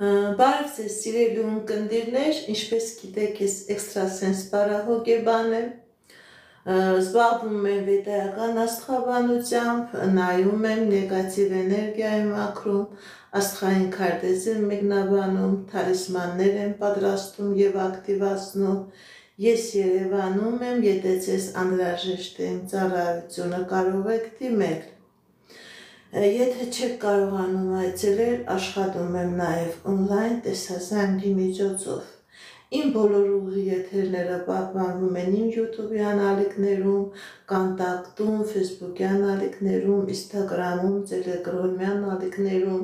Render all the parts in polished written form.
Բարև ձեզ սիրելի ունկնդիրներ, ինչպես գիտեք, ես էքստրասենս պարահոգեբան եմ, զբաղվում եմ վեդայական աստղաբանությամբ, նայում եմ նեգատիվ էներգիայի մաքրում, աստղային քարտեզը մեկնաբանում, թալիսմաններ եմ պատրաստում և ակտիվացնում, ես Երևանում եմ, եթե ձեզ անհրաժեշտ է իմ ծառայությունը կարող եք դիմել։ Եթե չեք կարողանում այցելել, աշխատում եմ նաև on-line տեսազանգի միջոցով։ Իմ բոլոր ուղի եթերները պահպանվում են իմ YouTube-յան ալիքներում, Կոնտակտում, Facebook-յան ալիքներում, Instagram-ում, Telegram-յան ալիքներում,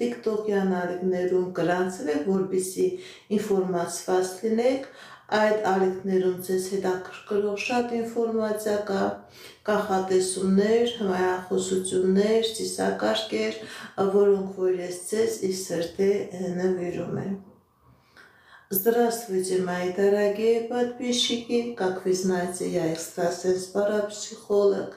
TikTok-յան ալիքներում, գրանցվեք, որպեսզի ինֆորմացված լինեք։ Այդ ալիքներում ձեզ հետաքրքրող շատ ինֆորմացիա կա, կանխատեսումներ, հմայախոսություններ, ծիսակարգեր, որոնք որ ես ձեզ իր սրտե նվիրում եմ։ Здравствуйте, мои дорогие подписчики! Как вы знаете, я экстрасенс-парапсихолог,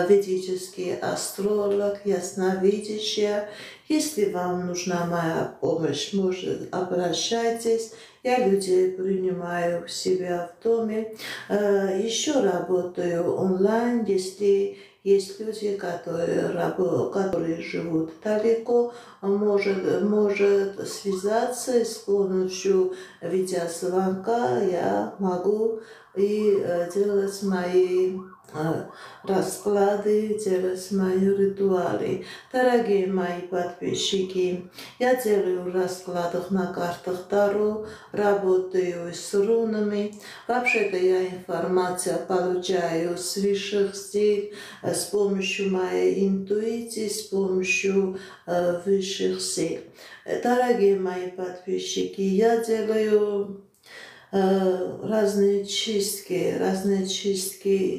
ведический астролог, ясновидящая. Если вам нужна моя помощь, может, обращайтесь. Я людей принимаю в себя в доме. Еще работаю онлайн, если есть люди, которые живут далеко, может связаться с помощью видеозвонка. Я могу и делать мои расклады, делать мои ритуалы. Дорогие мои подписчики, я делаю расклады на картах Таро, работаю с рунами. Вообще-то я информацию получаю с высших сил, с помощью моей интуиции, с помощью высших сил. Дорогие мои подписчики, я делаю разные чистки,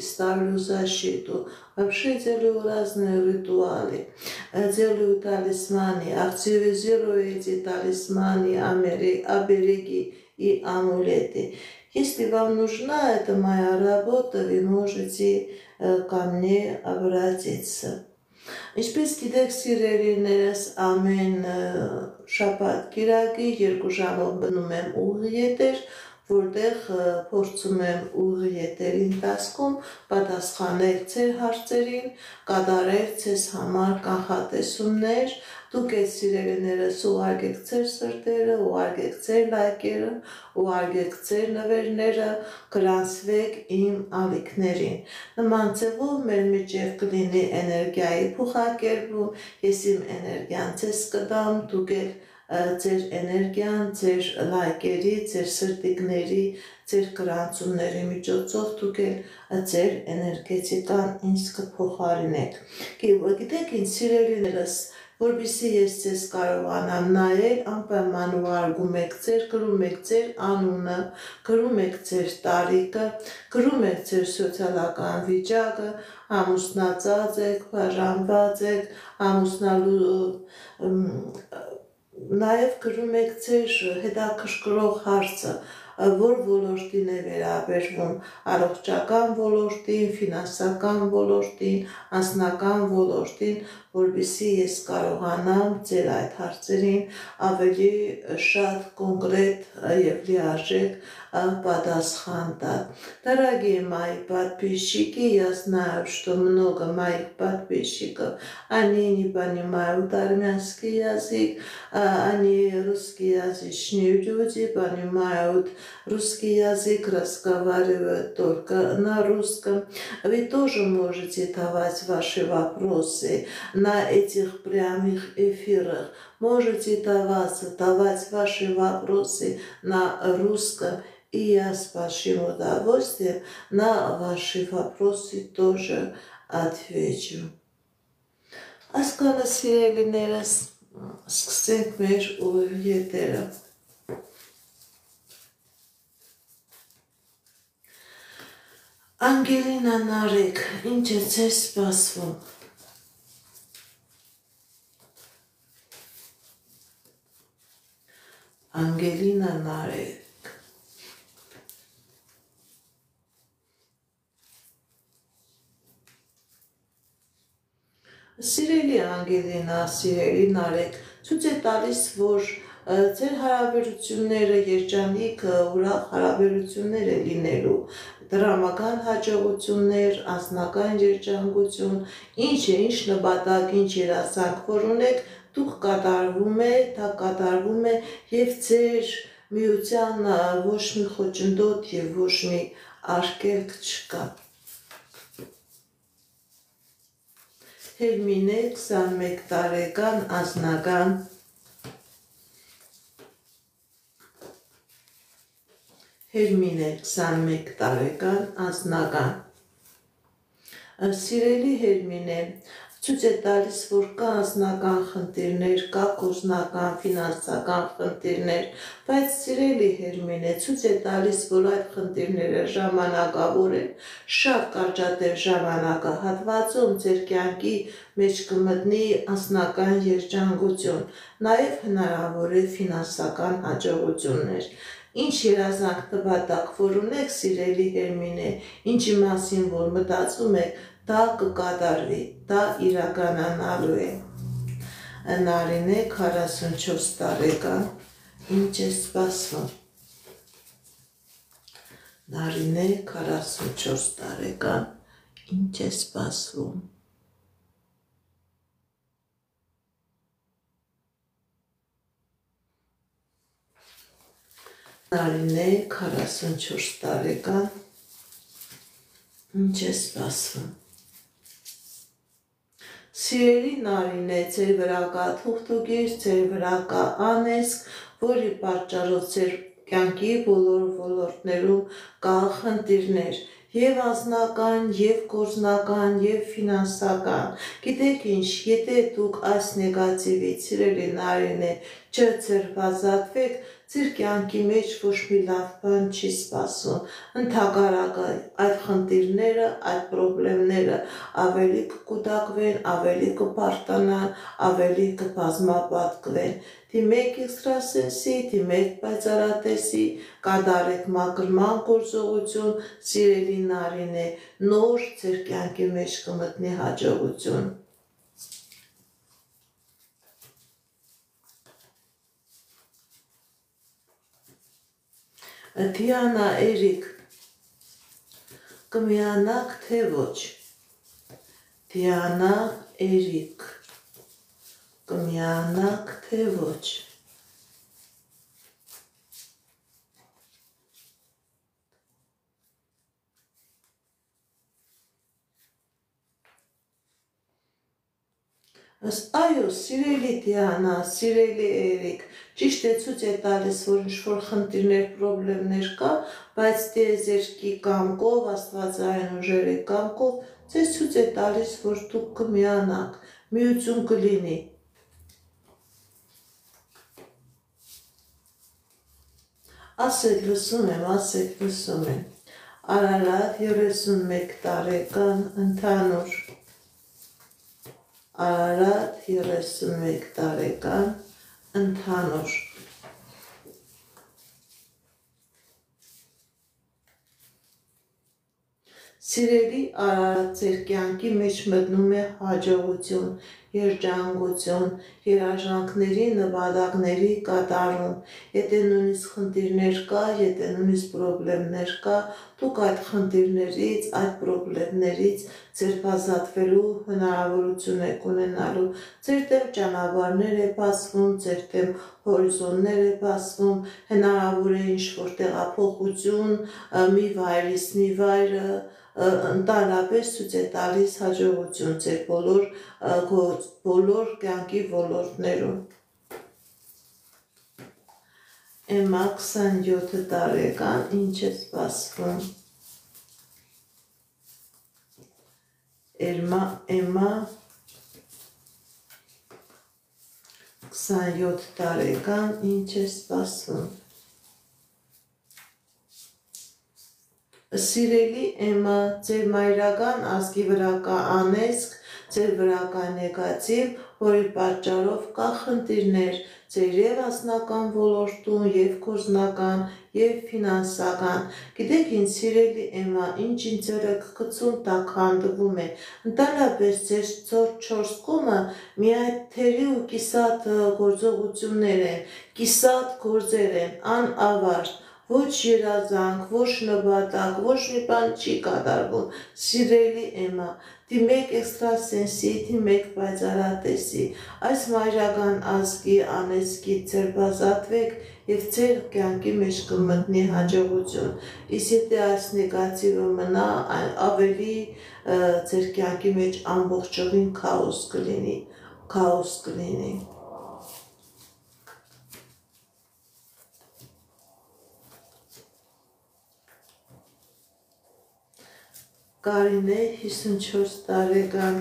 ставлю защиту. Вообще делаю разные ритуалы, делаю талисманы, активизирую эти талисманы, обереги и амулеты. Если вам нужна эта моя работа, вы можете ко мне обратиться. Ինչպես գիտեք սիրելիներս, ամեն շաբաթ կիրակի 2 ժամով բնում եմ ուղի եթեր, որտեղ փորձում եմ ուղի եթերի ընթացքում պատասխանել ձեր հարցերին, կատարել ձեզ համար կանխատեսումներ, դուք այդ սիրելիներս ուղարկեք ձեր սրտերը, ուղարկեք ձեր լայքերը, ուղարկեք ձեր նվերները, գրանցվեք իմ ալիքներին։ Նման ձևով մեր միջև կլինի էներգիայի փոխակերպում, ես իմ էներգիան ձեզ կտամ, դուք ձեր էներգիան, ձեր լայքերի, ձեր սրտիկների, ձեր գրանցումների միջոցով դուք ձեր էներգետիկան ինձ կփոխարինեք։ Գիտեք ինչ սիրելիներս, որպեսզի ես ձեզ կարողանամ նայել, անպայման ուղարկում եք գրում եք ձեր անունը, գրում եք ձեր տարիքը, գրում եք ձեր սոցիալական վիճակը, ամուսնացած եք, բաժանված եք, նաև գրում եք ձեր հետաքրքրող հարցը, որ ոլորտին է վերաբերվում, առողջական ոլորտին, ֆինանսական ոլորտին, անձնական ոլորտին, որպեսզի ես կարողանամ ձեր այդ հարցերին ավելի շատ կոնկրետ և լիարժեք պատասխան տալ. Дорогие мои подписчики, я знаю, что много моих подписчиков, они не понимают армянский язык, они русскоязычные люди, понимают русский язык, разговаривают только на русском. Вы тоже можете давать ваши вопросы на этих прямых эфирах. Можете давать ваши вопросы на русском, и я с большим удовольствием на ваши вопросы тоже отвечу. Ասկանը սիրելիներս, սկսենք մեր ուղի եթերը։ Անգելինա Նարեկ, ինչ է ձեզ սպասվում։ Անգելինա Նարեկ։ Սիրելի Անգելինա, սիրելի Նարեկ, ցույց է տալիս, որ ձեր հարաբերությունները երջանիկ ուրախ հարաբերություններ է լինելու, դրամական հաջողություններ, անձնական երջանկություն, ինչ նպատակ, ինչ երազանք որ ունեք, դուք կատարվում է, դա կատարվում է եւ ձեր միության ոչ մի խոչընդոտ եւ ոչ մի արգելք չկա։ Հերմինե 21 տարեկան անձնական Հերմինե 21 տարեկան անձնական Սիրելի Հերմինե, ցույց է տալիս, որ կա անձնական խնդիրներ, կա գործնական, ֆինանսական խնդիրներ, բայց սիրելի Հերմինե, ցույց է տալիս, որ այդ խնդիրները ժամանակավոր են, շատ կարճատև ժամանակահատվածում ձեր կյանքի մեջ կմտնի անձնական երջանկություն, նաև հնարավոր է ֆինանսական հաջողություններ։ Ինչ երազանք նպատակ որ ունեք, սիրելի Հերմինե, ինչի մասին որ մտածում եք, դա կկատարվի, դա իրականանալու է։ Նարինե 44 տարեկան, ինչ է սպասվում։ Նարինե 44 տարեկան, ինչ է սպասվում։ Նարինե 44 տարեկան, ինչ է սպասվում։ Սիրելի Նարինե, ձեր վրա կա թուղթուկիր, ձեր վրա կա անեզք, որի պատճառով ձեր կյանքի բոլոր ոլորտներում կա խնդիրներ, եւ անձնական, եւ գործնական, եւ ֆինանսական։ Գիտեք ինչ, եթե դուք այս նեգատիվից, սիրելի Նարինե, չձերբազատվեք, ձեր կյանքի մեջ ոչ մի լավ բան չի սպասում։ Ընդհակառակը այդ խնդիրները, այդ խնդիրները ավելի կկուտակվեն, ավելի կբարձրանան, ավելի կբազմապատկվեն։ Դիմեք էքստրասենսի, դիմեք պայծառատեսի, կատարեք մաքրման գործողություն, սիրելի Նարինե, նոր ձեր կյանքի մեջ կմտնի հաջողություն։ Դիանա Էրիկ, կմիանաք թե ոչ։ Դիանա Էրիկ, կմիանաք թե ոչ։ Այո, սիրելի Դիանա, սիրելի Էրիկ, ճիշտ է ցույց է տալիս, որ ինչ-որ խնդիրներ, պրոբլեմներ կա, բայց տիեզերքի կամքով, աստվածային ուժերի կամքով ձեզ ցույց է տալիս, որ դուք կմիանաք, միություն կլինի։ Ասեք, լսում եմ։ Արարատ 31 տարեկան ընդհանուր։ Արարատ 31 տարեկան ընդհանուր։ Սիրելի Արարատ, ձեր կյանքի մեջ մտնում է հաջողություն, երջանկություն, երաժանքների, նպատակների կատարում։ Եթե նույնիսկ խնդիրներ կա, եթե նույնիսկ պրոբլեմներ կա, դուք այդ խնդիրներից, այդ պրոբլեմներից ձերբազատվելու հնարավորություն եք ունենալու։ Ձեր դեմ ճանապարհներ է բացվում, ձեր դեմ հորիզոններ է բացվում, հնարավոր է ինչ-որ տեղափոխություն, մի վայրից մի վայրը, ընդհանրապես ցույց է տալիս հաջողություն ձեր բոլոր կյանքի ոլորտներում։ Էմմա 27 տարեկան, ինչ է սպասվում։ Էմմա 27 տարեկան, ինչ է սպասվում։ Սիրելի Էմմա, ձեր մայրական ազգի վրա կա անեզք, ձեր վրա կա նեգատիվ, որի պատճառով կա խնդիրներ ձեր և անձնական ոլորտում, և գործնական, և ֆինանսական։ Գիտեք ինչ սիրելի Էմա, ինչ ձերը գցում տակ հանդվում է։ Ընդհանրապես ձեր 4 կողմը միայն թերի ու կիսատ գործողություններ են, կիսատ գործեր են, անավարտ, ոչ երազանք, ոչ նպատակ, ոչ մի բան չի կատարվում։ Սիրելի Էմա, դիմեք էքստրասենսի, դիմեք պայծառատեսի, այս մայրական ազգի անեծքից ձերբազատվեք և ձեր կյանքի մեջ կմտնի հաջողություն։ Իսկ եթե այս նեգատիվը մնա, ավելի ձեր կյանքի մեջ ամբողջովին քաոս կլինի։ Կարինե 54 տարեկան։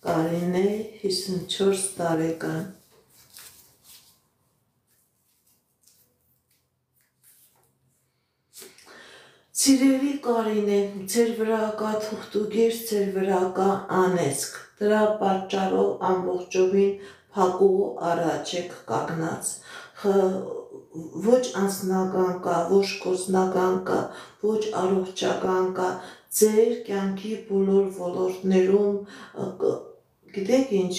Կարինե 54 տարեկան։ Սիրելի Կարինե, ձեր վրա կա թուղթուգիր, ձեր վրա կա անեծք, դրա պատճառով ամբողջովին փակուղու առաջ եք կանգնած, ոչ անձնական կա, ոչ գործնական կա, ոչ առողջական կա, ձեր կյանքի բոլոր ոլորտներում, գիտեք ինչ,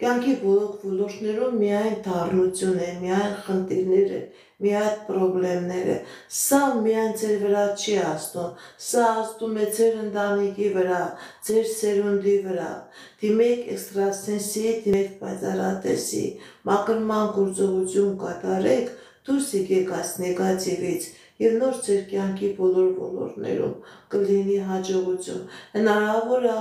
կյանքի բոլոր ոլորտներում միայն դառնություն է, միայն խնդիրներ է, միայն պրոբլեմներ է, սա միայն ձեր վրա չի ազդում, սա ազդում է ձեր ընտանիքի վրա, ձեր սերունդի վրա, դիմեք էքստրասենսի, դիմեք պայծառատեսի, մաքրման գործողություն կատարեք, դուրս եկեք այս նեգատիվից և նոր ձեր կյանքի բոլոր ոլորտներում կլինի հաջողություն, հնարավոր է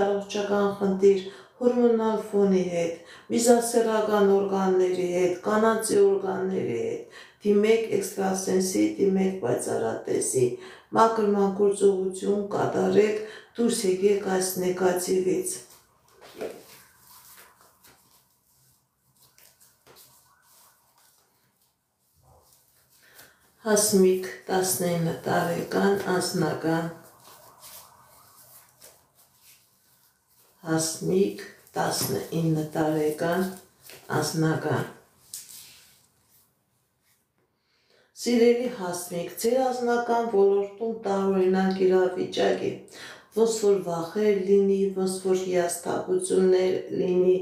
առողջական խնդիր, հորմոնալ ֆոնի հետ, միզասեռական օրգանների հետ, կանացի օրգանների հետ, դիմեք էքստրասենսի, դիմեք պայծառատեսի, մաքրման գործողություն կատարեք, դուրս եկեք այս նեգատիվից։ Հասմիկ 19 տարեկան, անձնական։ Հասմիկ 19 տարեկան, անձնական։ Սիրելի Հասմիկ, ձեր անձնական ոլորտում տարօրինակ իրավիճակ է, ոնց որ վախեր լինի, ոնց որ հիասթափություններ լինի,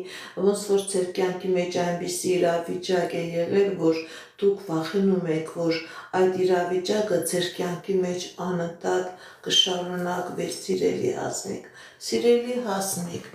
ոնց որ ձեր կյանքի մեջ այնպիսի իրավիճակ է եղել, որ դուք վախենում եք, որ այդ իրավիճակը ձեր կյանքի մեջ անընդհատ կշարունակվի, սիրելի Հասմիկ։ Սիրելի Հասմիկ,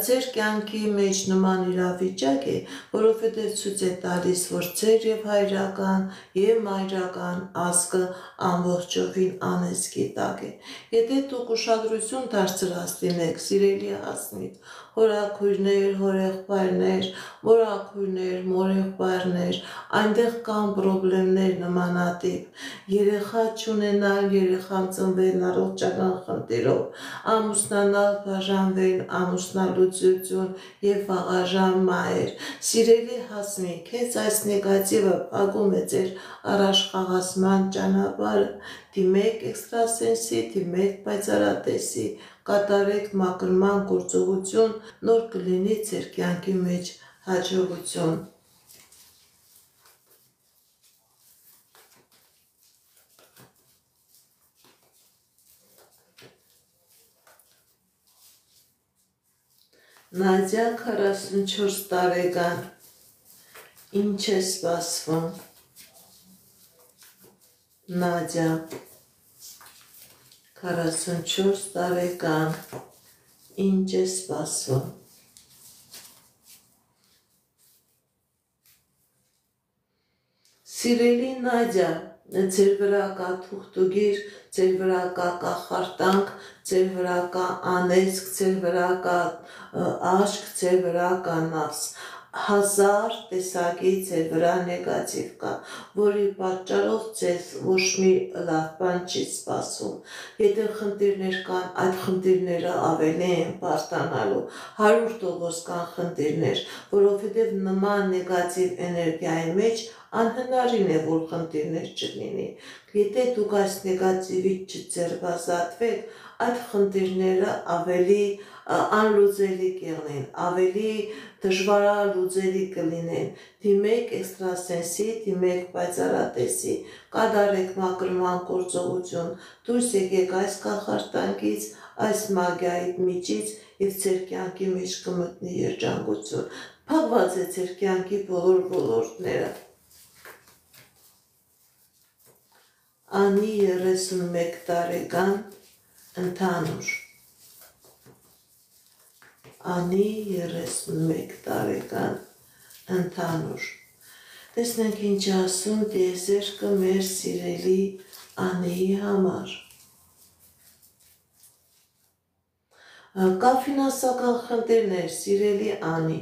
ձեր կյանքի մեջ նման իրավիճակ է, որովհետև ցույց է տալիս, որ ձեր և հայրական, և մայրական ազգը ամբողջովին անեծքի տակ է։ Եթե դուք ուշադրություն դարձրած լինեք, սիրելի Հասմիկ, հորաքույրներ, հորեղբայրներ, մորաքույրներ, մորեղբայրներ, այնտեղ կան պրոբլեմներ նմանատիպ, երեխա չունենալ, երեխան ծնվել առողջական խնդիրով, ամուսնանալ, բաժանվել, ամուսնալուծություն և վաղաժամ մահեր։ Սիրելի Հասմիկ, հենց այս նեգատիվը փակում է ձեր առաջխաղացման ճանապարհը, դիմեք էքստրասենսի, դիմեք պայծառատեսի, կատարեք մաքրման գործողություն, նոր կլինի ձեր կյանքի մեջ հաջողություն։ Նադյա 44 տարեկան, ինչ է սպասվում։ Նադյա 44 տարեկան, ինչ է սպասվում։ Սիրելի Նադյա, ձեր վրա կա թուղթուգիր, ձեր վրա կա կախարդանք, ձեր վրա կա անեծք, ձեր վրա կա աշկ, ձեր վրա կա նավս, 1000 տեսակի ձեր վրա նեգատիվ կա, որի պատճառով ձեզ ոչ մի լավ բան չի սպասվում։ Եթե խնդիրներ կան, այդ խնդիրները ավելի են բարդանալու, 100% կան խնդիրներ, որովհետև նման նեգատիվ էներգիայի մեջ անհնարին է, որ խնդիրներ չլինի։ Եթե դուք այս նեգատիվից չձերբազատվեք, այդ խնդիրները ավելի անլուծելի կլինեն, ավելի դժվարալուծելի կլինեն։ Դիմեք էքստրասենսի, դիմեք պայծառատեսի, կատարեք մաքրման գործողություն, դուրս եկեք այս կախարդանքից, այս մագիայի միջից եւ ձեր կյանքի մեջ կմտնի երջանկություն։ Փակված է ձեր կյանքի բոլոր ոլորտները։ Անի 31 տարեկան ընդհանուր։ Անի 31 տարեկան ընդհանուր։ Տեսնենք ինչ ասում դիեզերքը մեր սիրելի Անիի համար։ Կա ֆինանսական խնդիրներ, սիրելի Անի,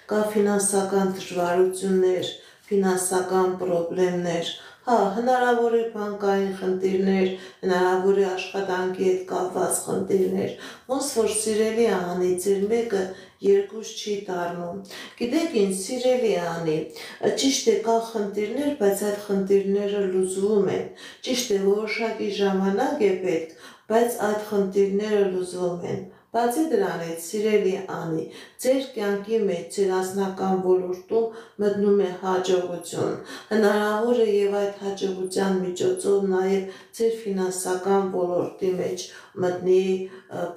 կա ֆինանսական դժվարություններ, ֆինանսական պրոբլեմներ, հնարավոր է բանկային խնդիրներ, հնարավոր է աշխատանքի հետ կապված խնդիրներ, ոնց որ սիրելի Անի, ձեր մեկը երկուս չի դառնում։ Գիտեք ինչ, սիրելի Անի, ճիշտ է կա խնդիրներ, բայց այդ խնդիրները լուծվում են։ Ճիշտ է որոշակի ժամանակ է պետք, բայց այդ խնդիրները լուծվում են։ Բացի դրանից, սիրելի Անի, ձեր կյանքի մեջ, ձեր անձնական ոլորտում մտնում է հաջողություն։ Հնարավոր է եւ այդ հաջողության միջոցով նաեւ ձեր ֆինանսական ոլորտի մեջ մտնի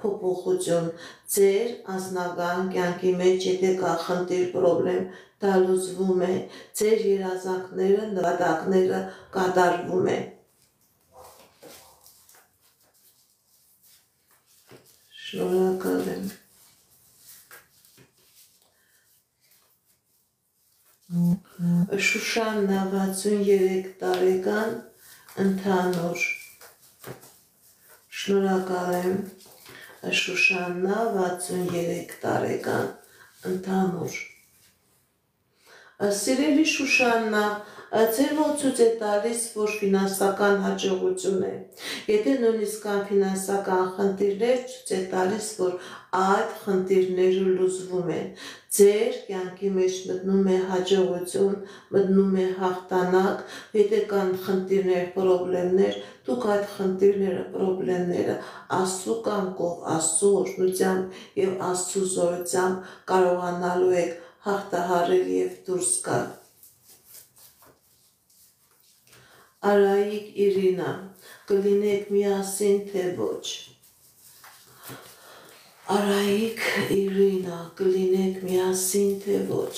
փոփոխություն։ Ձեր անձնական կյանքի մեջ եթե կա խնդիր, պրոբլեմ, դա լուծվում է, ձեր երազանքները, նպատակները կատարվում են։ Շնորհակալ եմ։ Շուշաննա 63 տարեկան ընդհանուր։ Շնորհակալ եմ։ Շուշաննա 63 տարեկան ընդհանուր։ Սիրելի Շուշաննա, ձեր մոտ ցույց է տալիս, որ ֆինանսական հաջողություն է։ Եթե նույնիսկ կան ֆինանսական խնդիրներ, ցույց է տալիս, որ այդ խնդիրները լուծվում են։ Ձեր կյանքի մեջ մտնում է հաջողություն, մտնում է հաղթանակ, եթե կան խնդիրներ, պրոբլեմներ, դուք այդ խնդիրները, պրոբլեմները Աստծո կամքով, Աստծո օրհնությամբ եւ Աստծո զորությամբ կարողանալու եք հաղթահարել եւ դուրս գալ։ Արայիկ Իրինա, կլինեք միասին թե ոչ։ Արայիկ Իրինա, կլինեք միասին թե ոչ։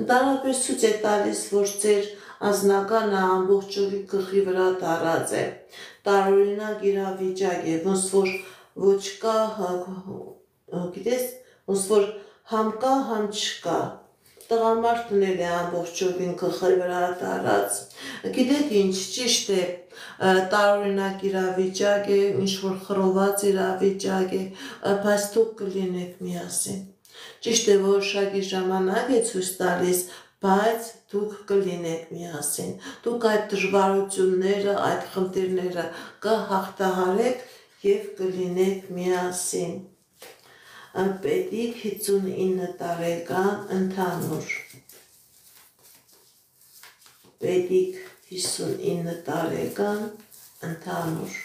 Ընդհանրապես ցույց է տալիս, որ ձեր անձնականը ամբողջովին գլխի վրա դարած է։ Տարօրինակ իրավիճակ է, ոնց որ ոչ կա, գիտես, ոնց որ համ կա, համ չկա։ Տղամարդն էլ է ամբողջովին գլխի վրա դարած։ Գիտեք ինչ, ճիշտ է, տարօրինակ իրավիճակ է, ինչ որ խռոված իրավիճակ է, բայց դուք կլինեք միասին։ Ճիշտ է որոշակի ժամանակ է ցույց տալիս, բայց դուք կլինեք միասին։ Դուք այդ դժվարությունները, այդ խնդիրները կհաղթահարեք եւ կլինեք միասին։ Պետիկ 59 տարեկան ընդհանուր։ Պետիկ 59 տարեկան ընդհանուր։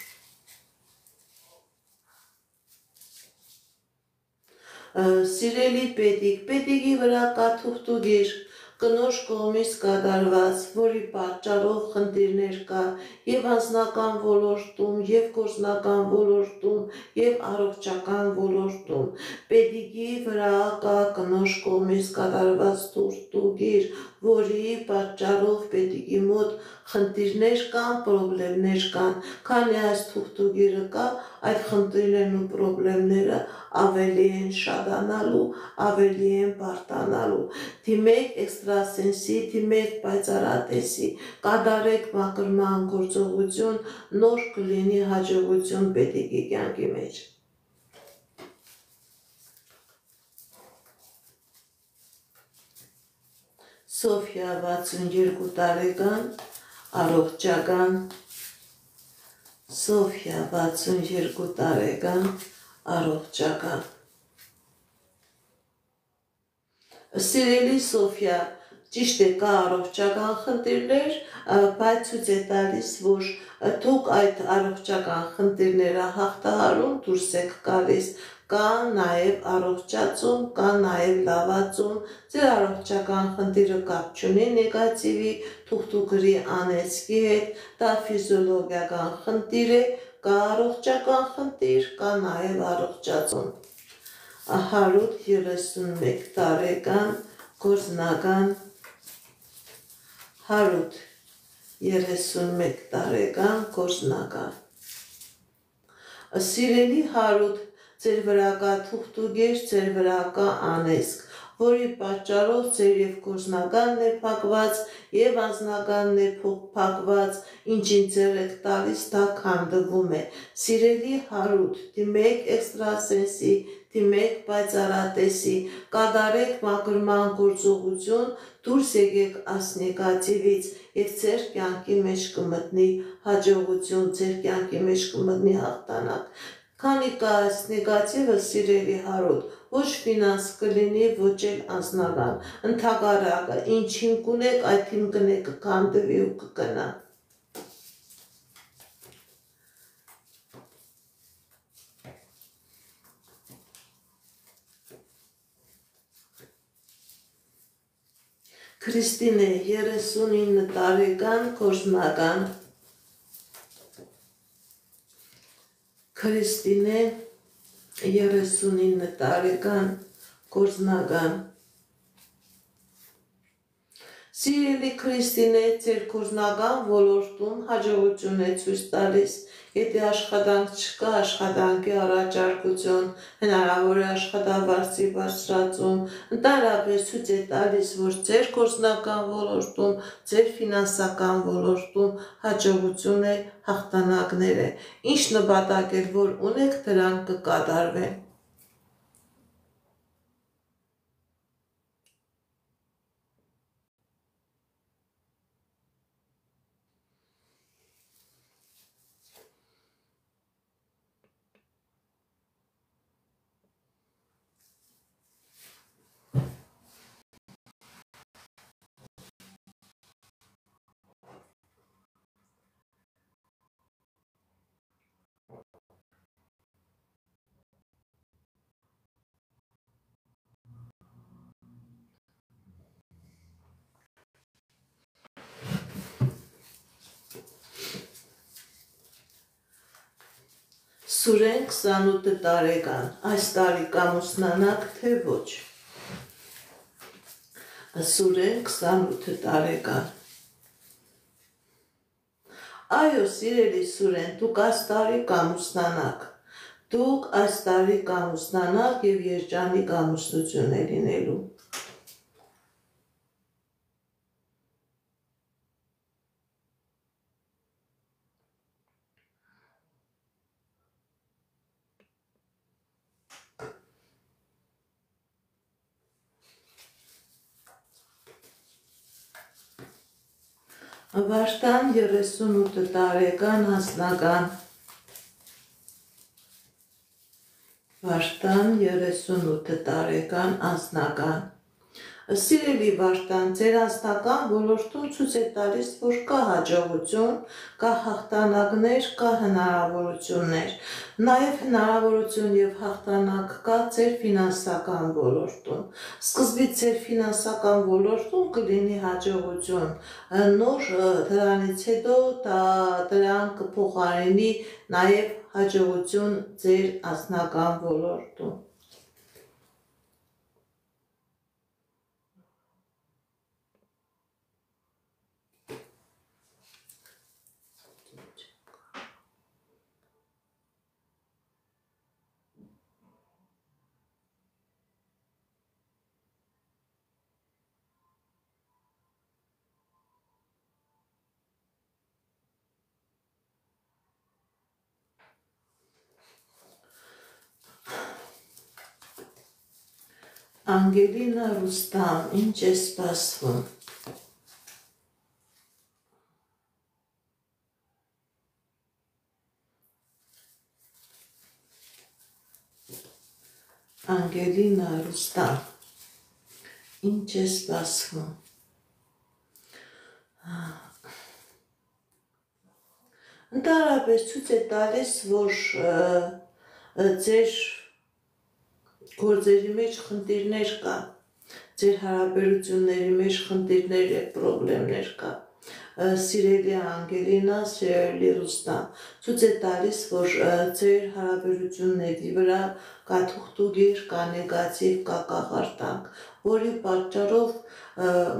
Սիրելի Պետիկ, Պետիկի վրա կա թուղթուգիր, կնոջ կողմից կատարված, որի պատճառով խնդիրներ կա եւ անձնական ոլորտում, եւ գործնական ոլորտում, եւ առողջական ոլորտում։ Պետիկի վրա կա կնոջ կողմից կատարված թուղթուգիր, որի պատճառով Պետիկի մոտ խնդիրներ կան, պրոբլեմներ կան։ Քանի այս թուղթուգիրը կա, այդ խնդիրներն ու պրոբլեմները ավելի են շատանալու, ավելի են բարդանալու։ Դիմեք էքստրասենսի, դիմեք պայծառատեսի, կատարեք մաքրման գործողություն, նոր կլինի հաջողություն Պետիկի կյանքի մեջ։ Սոֆիա 62 տարեկան, առողջական։ Սոֆիա 62 տարեկան, առողջական։ Սիրելի Սոֆիա, ճիշտ է, կա առողջական խնդիրներ, բայց ցույց է տալիս, որ դուք այդ առողջական խնդիրները հաղթահարում դուրս եք գալիս, կա նաև առողջացում, կա նաև լավացում, ձեր առողջական խնդիրը կապ չունի նեգատիվի, թուղթուկրի անեծքի հետ, դա ֆիզիոլոգիական խնդիր է, կա առողջական խնդիր, կա նաև առողջացում։ 131 տարեկան գործնական 131 տարեկան գործնական Սիրելի Հարութ, ձեր վրա կա թուղթուգեր, ձեր վրա կա անեծք, որի պատճառով ձեր և գործնականն է փակված, և անձնականն է փակված, ինչին ձեռ եք տալիս, դա քանդվում է։ Սիրելի Հարութ, դիմեք էքստրասենսի, դիմեք պայծառատեսի, կատարեք մաքրման գործողություն, դուրս եկեք այս նեգատիվից և ձեր կյանքի մեջ կմտնի հաջողություն, ձեր կյանքի մեջ կմտնի հաղթանակ։ Քանի կա այս նեգատիվը, սիրելի Հարութ, ոչ ֆինանս կլինի, ոչ էլ անձնական, ընդհակառակը, ինչ հիմք ունեք, այդ հիմքն է կքանդվի ու կգնա։ Քրիստինե 39 տարեկան գործնական Քրիստինե 39 տարեկան գործնական Սիրելի Քրիստինե, ձեր գործնական ոլորտում հաջողություն է ցույց տալիս, եթե աշխատանք չկա, աշխատանքի առաջարկություն, հնարավոր է աշխատավարձի բարձրացում, ընդհանրապես ցույց է տալիս, որ ձեր գործնական ոլորտում, ձեր ֆինանսական ոլորտում հաջողություն է, հաղթանակներ է։ Ինչ նպատակ որ ունեք, դրանք կկատարվեն։ Սուրեն 28 տարեկան, այս տարի կամուսնանաք, թե ոչ։ Սուրեն 28 տարեկան։ Այո, սիրելի Սուրեն, դուք այս տարի կամուսնանաք։ Դուք այս տարի կամուսնանաք և երջանիկ ամուսնություն է լինելու։ Վարդան 38 տարեկան անձնական Վարդան 38 տարեկան անձնական Սիրելի Վարդան, ձեր անձնական ոլորտում ցույց է տալիս, որ կա հաջողություն, կա հաղթանակներ, կա հնարավորություններ, նաև հնարավորություն և հաղթանակ կա ձեր ֆինանսական ոլորտում։ Սկզբից ձեր ֆինանսական ոլորտում կլինի հաջողություն, նոր դրանից հետո դրան կփոխարինի նաև հաջողություն ձեր անձնական ոլորտում։ Անգելինա Ռուստամ, ինչ է սպասվում։ Անգելինա Ռուստամ, Ինչ է սպասվում։ Ընդհանրապես ցույց է տալիս, որ ձեր գործերի մեջ խնդիրներ կա, ձեր հարաբերությունների մեջ խնդիրներ եւ պրոբլեմներ կա։ Սիրելի Անգելինա, սիրելի Ռուստամ, ցույց է տալիս, որ ձեր հարաբերությունների վրա կա թուղթուգիր, կա նեգատիվ, կա կախարդանք, որի պատճառով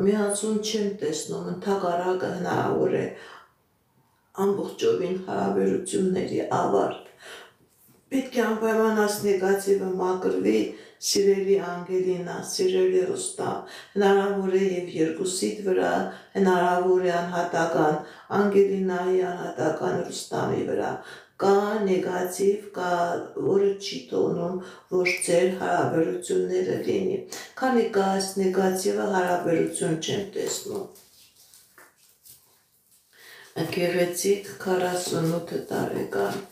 միացում չեմ տեսնում, ընդհակառակը հնարավոր է ամբողջովին հարաբերությունների ավարտ։ Պետք է անպայմանած նեգատիվը մաքրվի, սիրելի Անգելինա, սիրելի Ռուստամ, հնարավոր է եւ երկուսիդ վրա, հնարավոր է անհատական Անգելինայի, անհատական Ռուստամի վրա կա նեգատիվ, կա, որը չի թողնում, որ ձեր հարաբերությունները լինի։ Քանի կա այս նեգատիվը, հարաբերություն չեմ տեսնում։ Գեղեցիկ 48 տարեկան։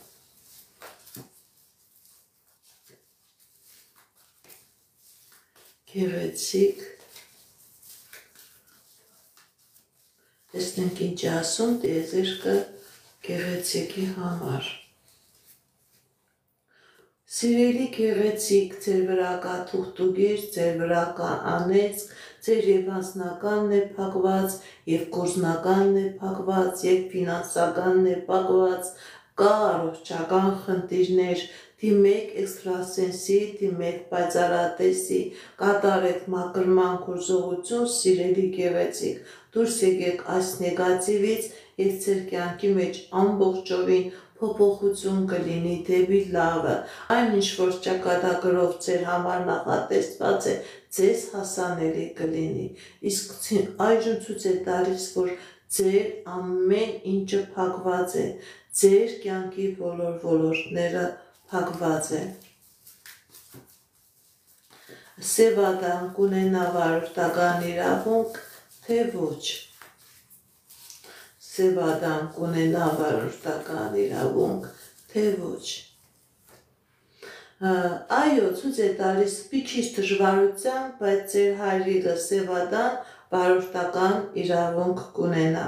Գեղեցիկ, տեսնենք ինչ է ասում տիեզերքը գեղեցիկի համար։ Սիրելի գեղեցիկ, ձեր վրա կա թուղթուգիր, ձեր վրա կա անեծք, ձեր եւ անձնականն է փակված, եւ գործնականն է փակված, եւ ֆինանսականն է փակված, կա առողջական խնդիրներ, դիմեք էքստրասենսի, դիմեք պայծառատեսի, կատարեք մաքրման գործողություն, սիրելի գեղեցիկ, դուրս եկեք այս նեգատիվից եւ ձեր կյանքի մեջ ամբողջովին փոփոխություն կլինի դեպի լավը, այն ինչ որ ճակատագրով ձեր համար նախատեսված է, ձեզ հասանելի կլինի, իսկ այժմ ցույց է տալիս, որ ձեր ամեն ինչը փակված է, ձեր կյանքի բոլոր ոլորտները փակված են։ Սևադան կունենա վարորդական իրավունք, թե ոչ։ Սևադան կունենա վարորդական իրավունք, թե ոչ։ Այո, ցույց է տալիս մի քիչ դժվարությամբ, բայց ձեր հայրիկը Սևադան վարորդական իրավունք կունենա։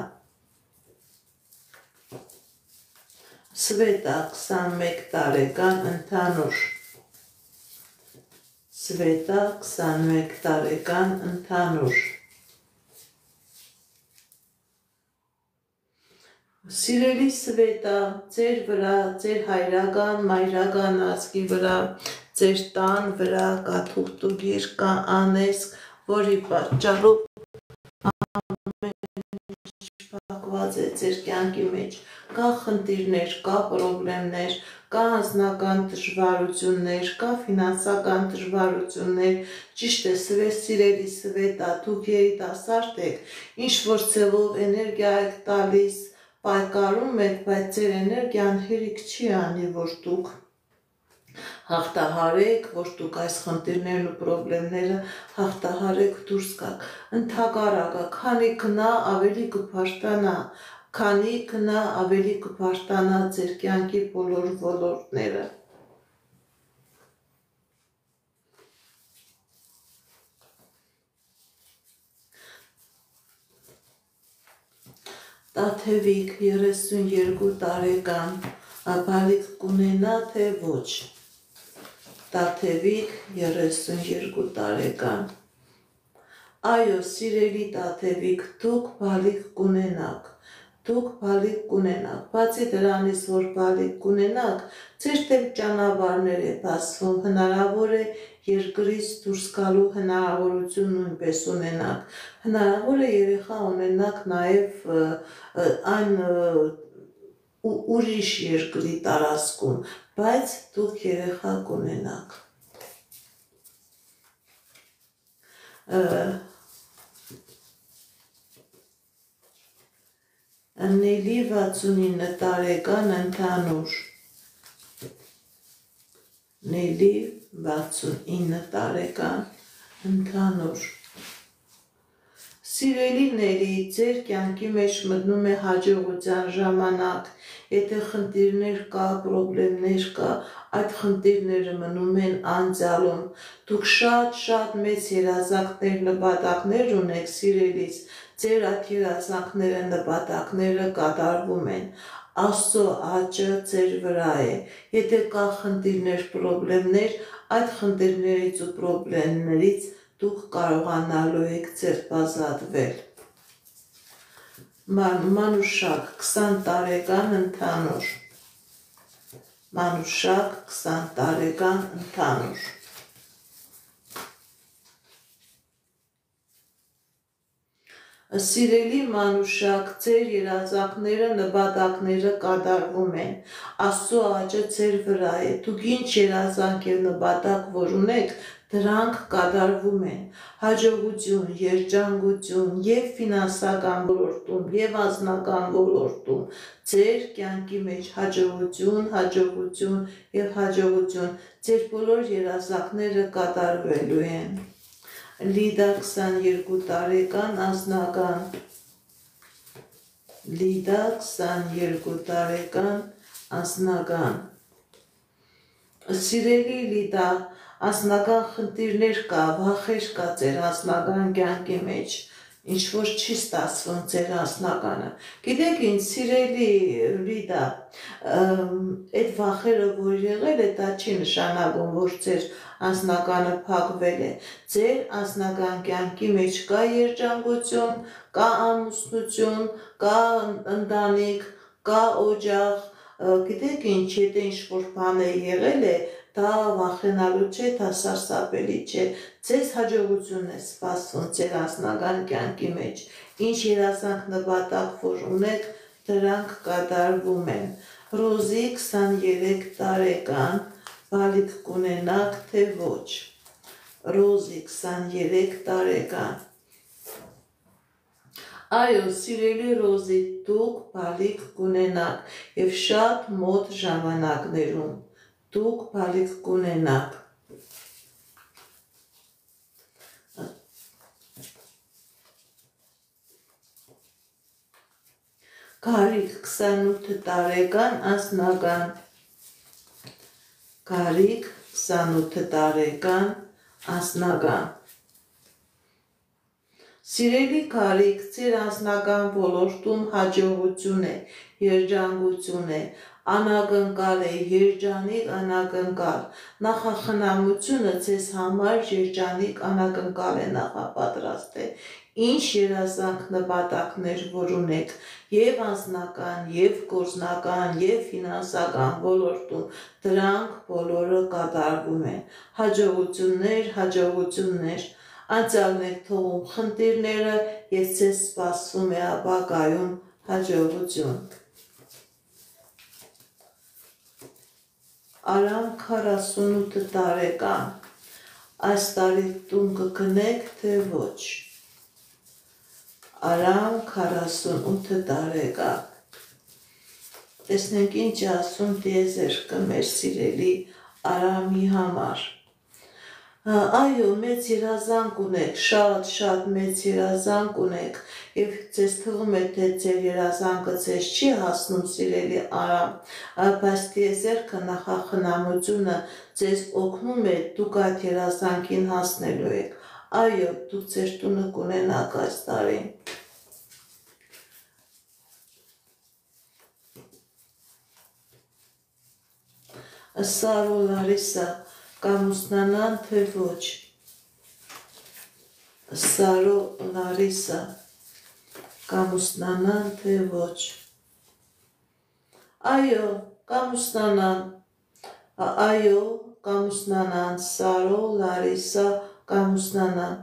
Սվետա 21 տարեկան ընդհանուր։ Սվետա 21 տարեկան ընդհանուր։ Սիրելի Սվետա, ձեր վրա, ձեր հայրական, մայրական ազգի վրա, ձեր տան վրա կա թուղթուգիր, կա անեծք, որի պատճառով փակված է ձեր կյանքի մեջ, կա խնդիրներ, կա պրոբլեմներ, կա անձնական դժվարություններ, կա ֆինանսական դժվարություններ, ճիշտ է, սիրելի Սվետա, դուք երիտասարդ եք, ինչ որ ձևով էներգիա եք տալիս, պայքարում եք, բայց ձեր էներգիան հերիք չի անի, որ դուք հաղթահարեք, որ դուք այս խնդիրներն ու պրոբլեմները հաղթահարեք դուրս գաք։ Ընդհակառակը, քանի քնա ավելի կփարթանա, քանի քնա ավելի կփարթանա ձեր կյանքի բոլոր ոլորտները։ Տաթևիկ 32 տարեկան, բալիկ կունենա, թե ոչ։ Տաթևիկ 32 տարեկան։ Այո, սիրելի Տաթևիկ, դուք բալիկ կունենաք, բացի դրանից, որ բալիկ կունենաք, ձեր դեմ ճանապարհներ է բացվում, հնարավոր է երկրից դուրս գալու հնարավորություն նույնպես ունենաք, հնարավոր է երեխա ունենաք նաև այն ուրիշ երկրի տարածքում, բայց դուք երեխա կունենաք։ Նելի 69 տարեկան ընդհանուր։ Նելի 69 տարեկան ընդհանուր։ Սիրելիների, ձեր կյանքի մեջ մտնում է հաջողության ժամանակ, եթե խնդիրներ կա, պրոբլեմներ կա, այդ խնդիրները մնում են անցյալում, դուք շատ մեծ երազանքներ, նպատակներ ունեք սիրելիս, ձեր այդ երազանքները, նպատակները կատարվում են, Աստծո աճը ձեր վրա է, եթե կա խնդիրներ, պրոբլեմներ, այդ խնդիրներից ու պրոբլեմներից դուք կարողանալու եք ձերբազատվել։ Մանուշակ 20 տարեկան ընդհանուր։ Մանուշակ 20 տարեկան ընդհանուր։ Սիրելի մանուշակ, ձեր երազանքները, նպատակները կատարվում են, Աստծո աճը ձեր վրա է, դուք ինչ երազանք եւ նպատակ որ ունեք, դրանք կատարվում են, հաջողություն, երջանկություն եւ ֆինանսական ոլորտում եւ անձնական ոլորտում, ձեր կյանքի մեջ հաջողություն եւ հաջողություն, ձեր բոլոր երազանքները կատարվելու են։ Լիդա 22 տարեկան անձնական Լիդա 22 տարեկան անձնական Սիրելի Լիդա, անձնական խնդիրներ կա, վախեր կա ձեր անձնական կյանքի մեջ, ինչ որ չի ստացվում ձեր անձնականը։ Գիտեք ինչ, սիրելի Լիդա, այդ վախերը որ եղել է, դա չի նշանակում, որ ձեր անձնականը փակվել է, ձեր անձնական կյանքի մեջ կա երջանկություն, կա ամուսնություն, կա ընտանիք, կա օջախ, գիտեք ինչ, եթե ինչ-որ բան է եղել է, դա վախենալու չէ, դա սարսափելի չէ, ձեզ հաջողություն է սպասում ձեր անձնական կյանքի մեջ, ինչ երազանք նպատակ որ ունեք, դրանք կատարվում են։ Ռոզի 23 տարեկան, բալիկ կունենաք, թե ոչ։ Ռոզի 23 տարեկան։ Այո, սիրելի Ռոզի, դուք բալիկ կունենաք եւ շատ մոտ ժամանակներում դուք բալիկ կունենաք։ Գարիկ 28 տարեկան անձնական Գարիկ 28 տարեկան անձնական Սիրելի Գարիկ, ձեր անձնական ոլորտում հաջողություն է, երջանկություն է, անակնկալ է, երջանիկ անակնկալ, նախախնամությունը ձեզ համար երջանիկ անակնկալ է նախապատրաստել, ինչ երազանք նպատակներ որ ունեք, եւ անձնական, եւ գործնական, եւ ֆինանսական ոլորտում, դրանք բոլորը կատարվում են, հաջողություններ, անցյալն եք թողում խնդիրները եւ ձեզ սպասվում է ապագայում հաջողություն։ Արամ 48 տարեկան, այս տարի տուն կգնեք, թե ոչ։ Արամ 48 տարեկան։ Տեսնենք ինչ ասում տիեզերքը մեր սիրելի Արամի համար։ Այո, մեծ երազանք ունեք, շատ մեծ երազանք ունեք եւ ձեզ թվում է թե ձեր երազանքը ձեզ չի հասնում սիրելի Արամ, բայց տիեզերքը նախախնամությունը ձեզ օգնում է դուք այդ երազանքին հասնելու եք։ Այո, դուք ձեր տունը կունենաք այս տարին։ Սարո Լարիսա, կամուսնանան թե ոչ։ Սարո Լարիսա, կամուսնանան թե ոչ։ Այո, կամուսնանան։ Այո, կամուսնանան, Սարո Լարիսա, կամուսնանան։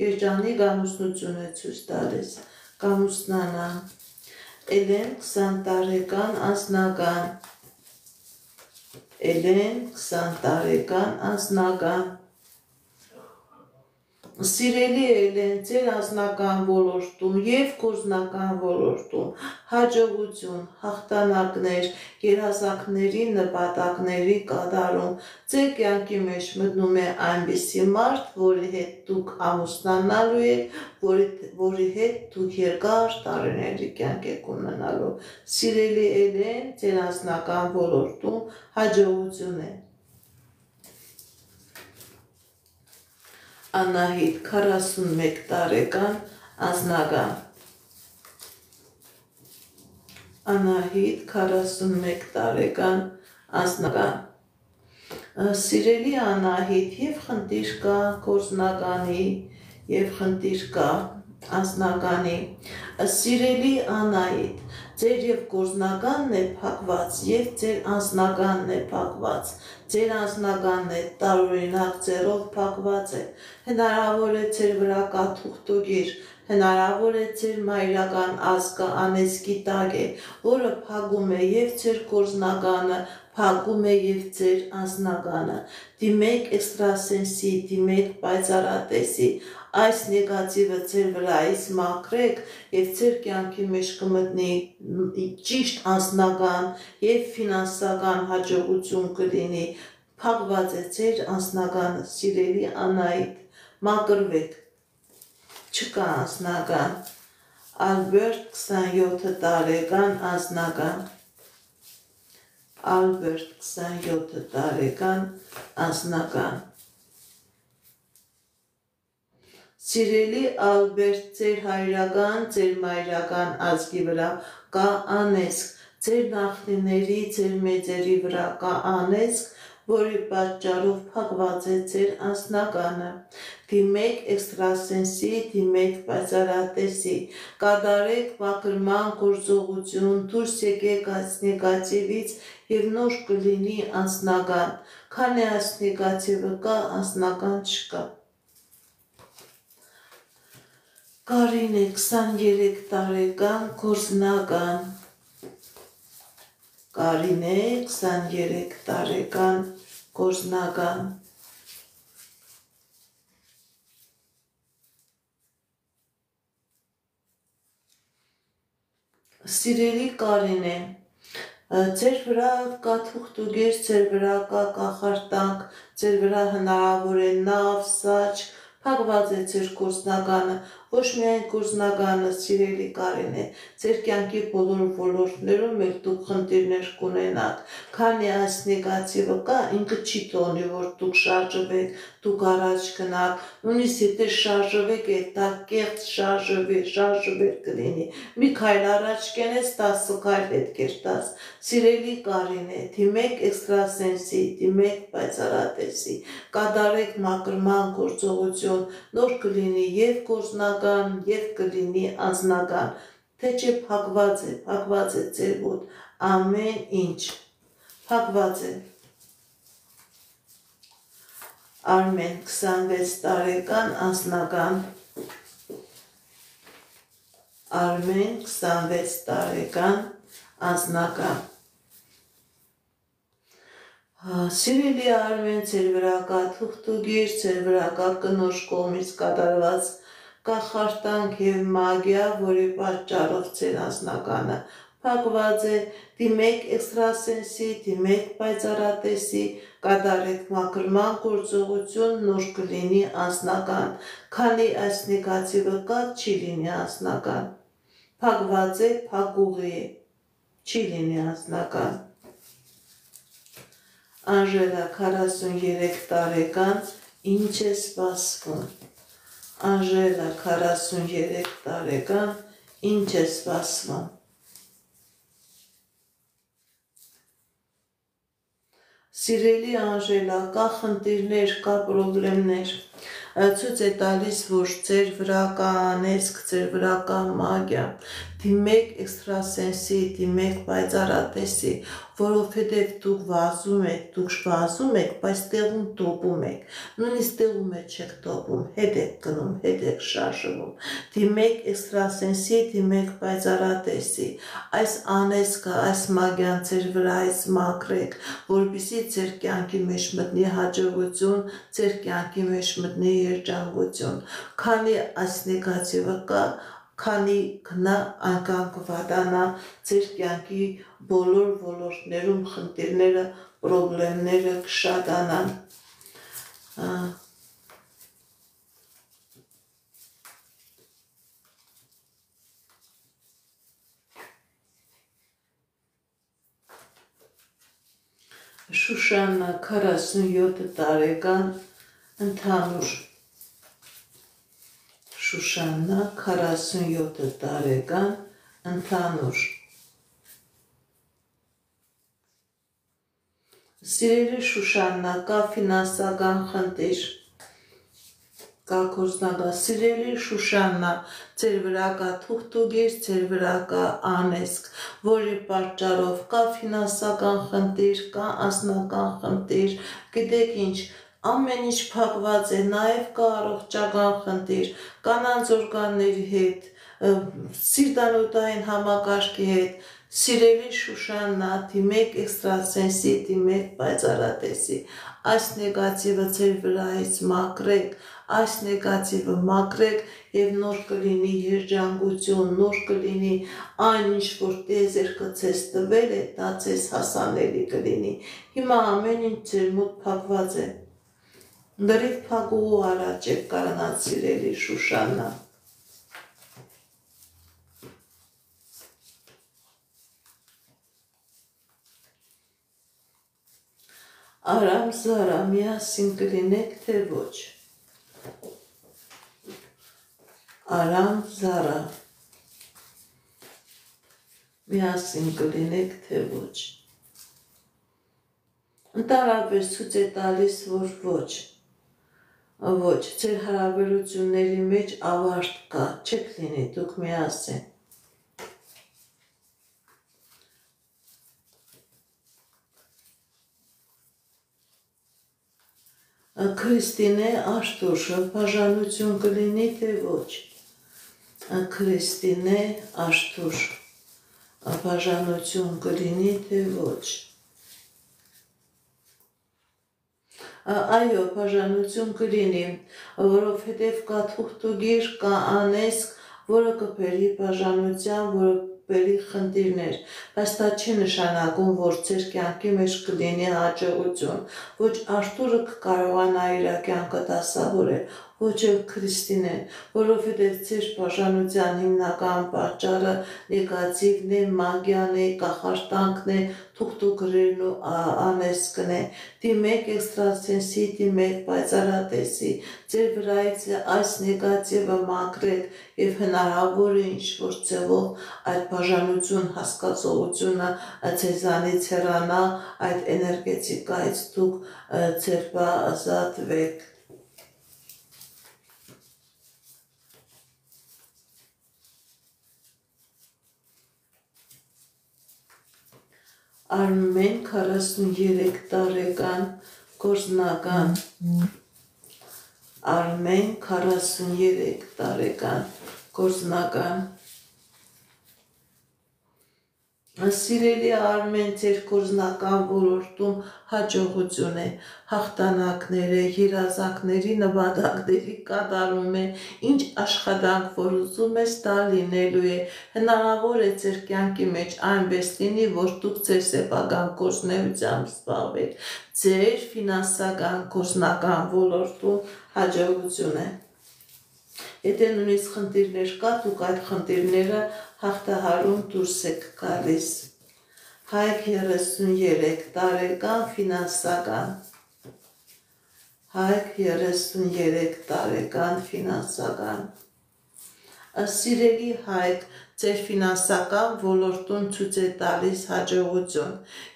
Երջանիկ ամուսնություն է ցույց տալիս, կամուսնանան։ Էլեն 20 տարեկան անձնական Էլեն 20 տարեկան անձնական Սիրելի ելեն ձեր անձնական ոլորտում և գործնական ոլորտում հաջողություն, հաղթանակներ, երազանքների նպատակների կատարում ձեր կյանքի մեջ մտնում է այնպիսի մարդ, որի հետ դուք ամուսնանալու եք, որի հետ դուք երկար տարիների կյանք եք ունենալու։ Սիրելի ելեն ձեր անձնական ոլորտում հաջողություն է։ Անահիտ 41 տարեկան անձնական Անահիտ 41 տարեկան անձնական Սիրելի Անահիտ և խնդիր կա գործնականի և խնդիր կա անձնականի Սիրելի Անահիտ ձեր և գործնականն է փակված և ձեր անձնականն է փակված Ձեր անձնականն է տարօրինակ ձեռով փակված է Հնարավոր է ձեր վրա կա թուղթուղիր, հնարավոր է ձեր մայրական ազգը անեծքի տակ է, որը փակում է և ձեր գործնականը, փակում է և ձեր անձնականը։ Դիմեք էքստրասենսի, դիմեք պայծառատեսի, այս նեգատիվը ձեր վրայից մաքրեք և ձեր կյանքի մեջ կմտնի ճիշտ անձնական և ֆինանսական հաջողություն կլինի։ Փակված է ձեր անձնականը, սիրելի Անահիտ, մաքրվեք, չկա անձնական։ Ալբերտ 27 տարեկան անձնական Ալբերտ 27 տարեկան անձնական Սիրելի Ալբերտ, ձեր հայրական, ձեր մայրական ազգի վրա կա անեծք, ձեր նախնիների, ձեր մեծերի վրա կա անեծք, որի պատճառով փակված է ձեր անձնականը։ Դիմեք էքստրասենսի, դիմեք պայծառատեսի, կատարեք մաքրման գործողություն, դուրս եկեք այս նեգատիվից և նոր կլինի անձնական, քանի այս նեգատիվը կա, անձնական չկա։ Կարինե 23 տարեկան գործնական Կարինե 23 տարեկան գործնական Սիրելի Կարինե, ձեր վրա կա թուղթուղիր, ձեր վրա կա կախարդանք, ձեր վրա հնարավոր է նավ, սաճ, փակված է ձեր գործնականը, ոչ միայն գործնականը, սիրելի Կարինե, ձեր կյանքի բոլոր ոլորտներում էլ դուք խնդիրներ կունենաք, քանի այս նեգատիվը կա, ինքը չի թողնի, որ դուք շարժվեք, դուք առաջ գնաք, նույնիսկ եթե շարժվեք, դա կեղծ շարժվեր կլինի, մի քայլ առաջ կենես, 10 քայլ հետ կերտաս։ Սիրելի Կարինե, դիմեք էքստրասենսի, դիմեք պայծառատեսի, կատարեք մաքրման գործողություն, նոր կլինի և գործնական, և կլինի անձնական, թե չէ փակված է ձեր մոտ ամեն ինչ, փակված է։ Արմեն 26 տարեկան անձնական Արմեն 26 տարեկան անձնական Սիրելի Արմեն, ձեր վրա կա թուղթուղիր, ձեր վրա կա կնոջ կողմից կատարված կախարդանք և մագիա, որի պատճառով ձեր անձնականը փակված է, դիմեք էքստրասենսի, դիմեք պայծառատեսի, կատարեք մաքրման գործողություն, նոր կլինի անձնական, քանի այս նեգատիվը կա, չի լինի անձնական, փակված է, փակուղի է, չի լինի անձնական։ Անժելա 43 տարեկան, ինչ է սպասվում։ Անժելա 43 տարեկան, ինչ է սպասվում։ Սիրելի Անժելա, կա խնդիրներ, կա պրոբլեմներ, ցույց է տալիս, որ ձեր վրա կա անեծք, ձեր վրա կա մագիա, դիմեք էքստրասենսի, դիմեք պայծառատեսի, որովհետև դուք վազում եք, բայց տեղում տոպում եք, նույնիսկ տեղում չեք տոպում, հետ եք գնում, հետ եք շարժվում, դիմեք էքստրասենսի, դիմեք պայծառատեսի, այս անեզքը, այս մագյան ձեր վրայից մաքրեք, որպեսզի ձեր կյանքի մեջ մտնի հաջողություն, ձեր կյանքի մեջ մտնի երջանկություն, քանի այս նեգատիվը կա, քանի գնա այնքան կվատանա ձեր կյանքի բոլոր ոլորտներում խնդիրները, պրոբլեմները կշատանան։ Շուշաննա 47 տարեկան ընդհանուր Շուշաննա 47 տարեկան ընդհանուր Սիրելի Շուշաննա, կա ֆինանսական խնդիր, կա գործնական, սիրելի Շուշաննա, ձեր վրա կա թուղթուգիր, ձեր վրա կա անեզք, որի պատճառով կա ֆինանսական խնդիր, կա անձնական խնդիր, գիտեք ինչ, ամեն ինչ փակված է, նաև կա առողջական խնդիր, կանանց օրգանների հետ, սիրտանոթային համակարգի հետ, սիրելի Շուշաննա, դիմեք էքստրասենսի, դիմեք պայծառատեսի, այս նեգատիվը ձեր վրայից մաքրեք, այս նեգատիվը մաքրեք և նոր կլինի երջանկություն, նոր կլինի այն ինչ որ տիեզերքը ձեզ տվել է, դա ձեզ հասանելի կլինի, հիմա ամեն ինչ ձեր մոտ փակված է, լրիվ փակուղու առաջ եք կանգնած, սիրելի Շուշաննա։ Արամ Զարա, միասին կլինեք, թե ոչ։ Արամ Զարա, միասին կլինեք, թե ոչ։ Ընդհանրապես ցույց է տալիս, որ ոչ, ձեր հարաբերությունների մեջ ավարտ կա, չեք լինի դուք միասին։ Քրիստինե Աշտուշը, բաժանություն կլինի, թե ոչ։ Քրիստինե Աշտուշ, բաժանություն կլինի, թե ոչ։ Այո, բաժանություն կլինի, որովհետև կա թուղթուգիր, կա անեզք, որը կբերի բաժանության, որը կբերի խնդիրներ, բայց դա չի նշանակում, որ ձեր կյանքի մեջ կլինի հաջողություն, ոչ Արթուրը կկարողանա իր կյանքը դասավորել, ոչ էլ Քրիստինեն, որովհետև ձեր բաժանության հիմնական պատճառը նեգատիվն է, մագիան է, կախարդանքն է, թուղթուգիրն ու անեզքն է, դիմեք էքստրասենսի, դիմեք պայծառատեսի, ձեր վրայից այս նեգատիվը մաքրեք և հնարավոր է ինչ-որ ձևով այդ բաժանություն հասկացողությունը ձեզանից հեռանա, այդ էներգետիկայից դուք ձերբազատվեք։ Արմեն 43 տարեկան գործնական Արմեն 43 տարեկան գործնական Սիրելի Արմեն, ձեր գործնական ոլորտում հաջողություն է, հաղթանակներ է, երազանքների նպատակների կատարում է, ինչ աշխատանք որ ուզում ես, դա լինելու է, հնարավոր է ձեր կյանքի մեջ այնպես լինի, որ դուք ձեր սեփական գործունեությամբ զբաղվեք, ձեր ֆինանսական գործնական ոլորտում հաջողություն է։ Եթե նույնիսկ խնդիրներ կա, դուք այդ խնդիրները հաղթահարում դուրս եք գալիս։ Հայք 33 տարեկան ֆինանսական Հայք 33 տարեկան ֆինանսական Սիրելի Հայք, ձեր ֆինանսական ոլորտում ցույց է տալիս հաջողություն։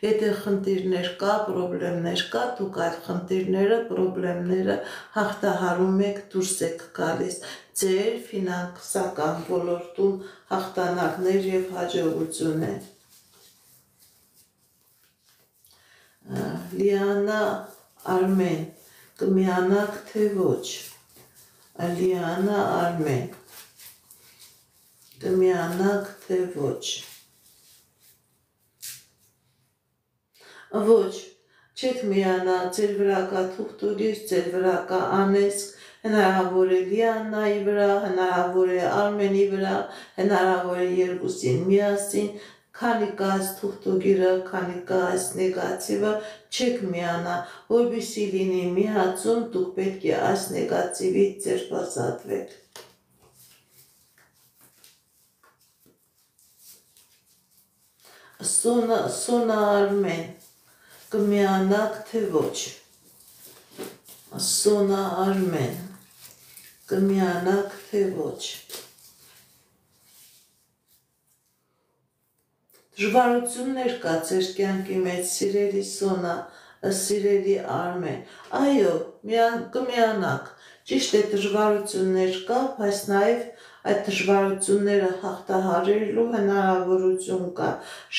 Եթե խնդիրներ կա, պրոբլեմներ կա, դուք այդ խնդիրները, պրոբլեմները հաղթահարում եք, դուրս եք գալիս։ Ձեր ֆինանսական ոլորտում հաղթանակներ եւ հաջողություն է։ Լիանա Արմեն, կմիանաք թե ոչ։ Լիանա Արմեն, կմիանաք թե ոչ։ Ոչ, չեք միանա, ձեր վրա կա թուղթուրից, ձեր վրա կա անեծք, հնարավոր է Լիանայի վրա, հնարավոր է Արմենի վրա, հնարավոր է երկուսին միասին, քանի կա այս թուղթուգիրը, քանի կա այս նեգատիվը, չեք միանա, որպեսզի լինի միացում, դուք պետք է այս նեգատիվից ձերբազատվեք։ Սոնա Արմեն, կմիանաք թե ոչ։ Սոնա Արմեն, կմիանաք թե ոչ։ Դժվարություններ կա ձեր կյանքի մեջ, սիրելի Սոնա, սիրելի Արմեն, այո, կմիանաք, ճիշտ է դժվարություններ կա, բայց նաև այդ դժվարությունները հաղթահարելու հնարավորություն կա,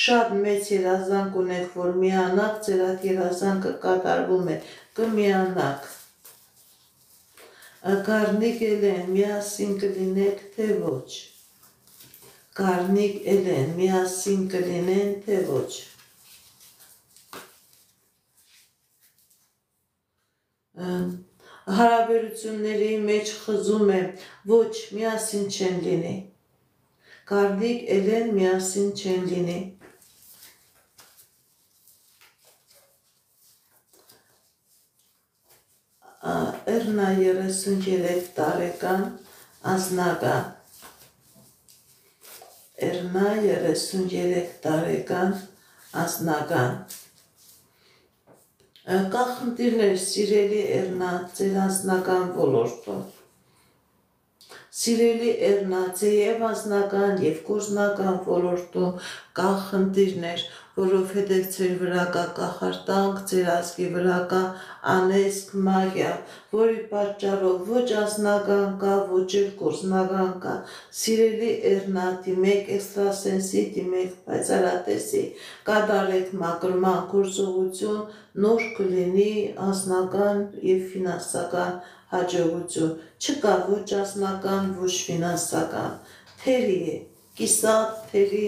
շատ մեծ երազանք ունեք, որ միանաք, ձեր այդ երազանքը կատարվում է, կմիանաք։ Գառնիկ Էլեն, միասին կլինեք թե ոչ։ Գառնիկ Էլեն, միասին կլինեն թե ոչ։ Հարաբերությունների մեջ խզում է, ոչ, միասին չեն լինի։ Գառնիկ Էլեն, միասին չեն լինի։ Էրնա 33 տարեկան, անձնական։ Էրնա 33 տարեկան, անձնական։ Կա խնդիրներ, սիրելի Էրնա, ձեր անձնական ոլորտում։ Սիրելի Էրնա, ձեր անձնական եւ գործնական ոլորտում կա խնդիրներ, որովհետև ձեր վրա կա կախարդանք, ձեր ազգի վրա կա անեծք, մագիա, որի պատճառով ոչ անձնական կա, ոչ էլ գործնական կա։ Սիրելի Էրնա, դիմեք էքստրասենսի, դիմեք պայծառատեսի, կատարեք մաքրման գործողություն, նոր կլինի անձնական եւ ֆինանսական հաջողություն։ Չկա ոչ անձնական, ոչ ֆինանսական, թերի է, կիսատ, թերի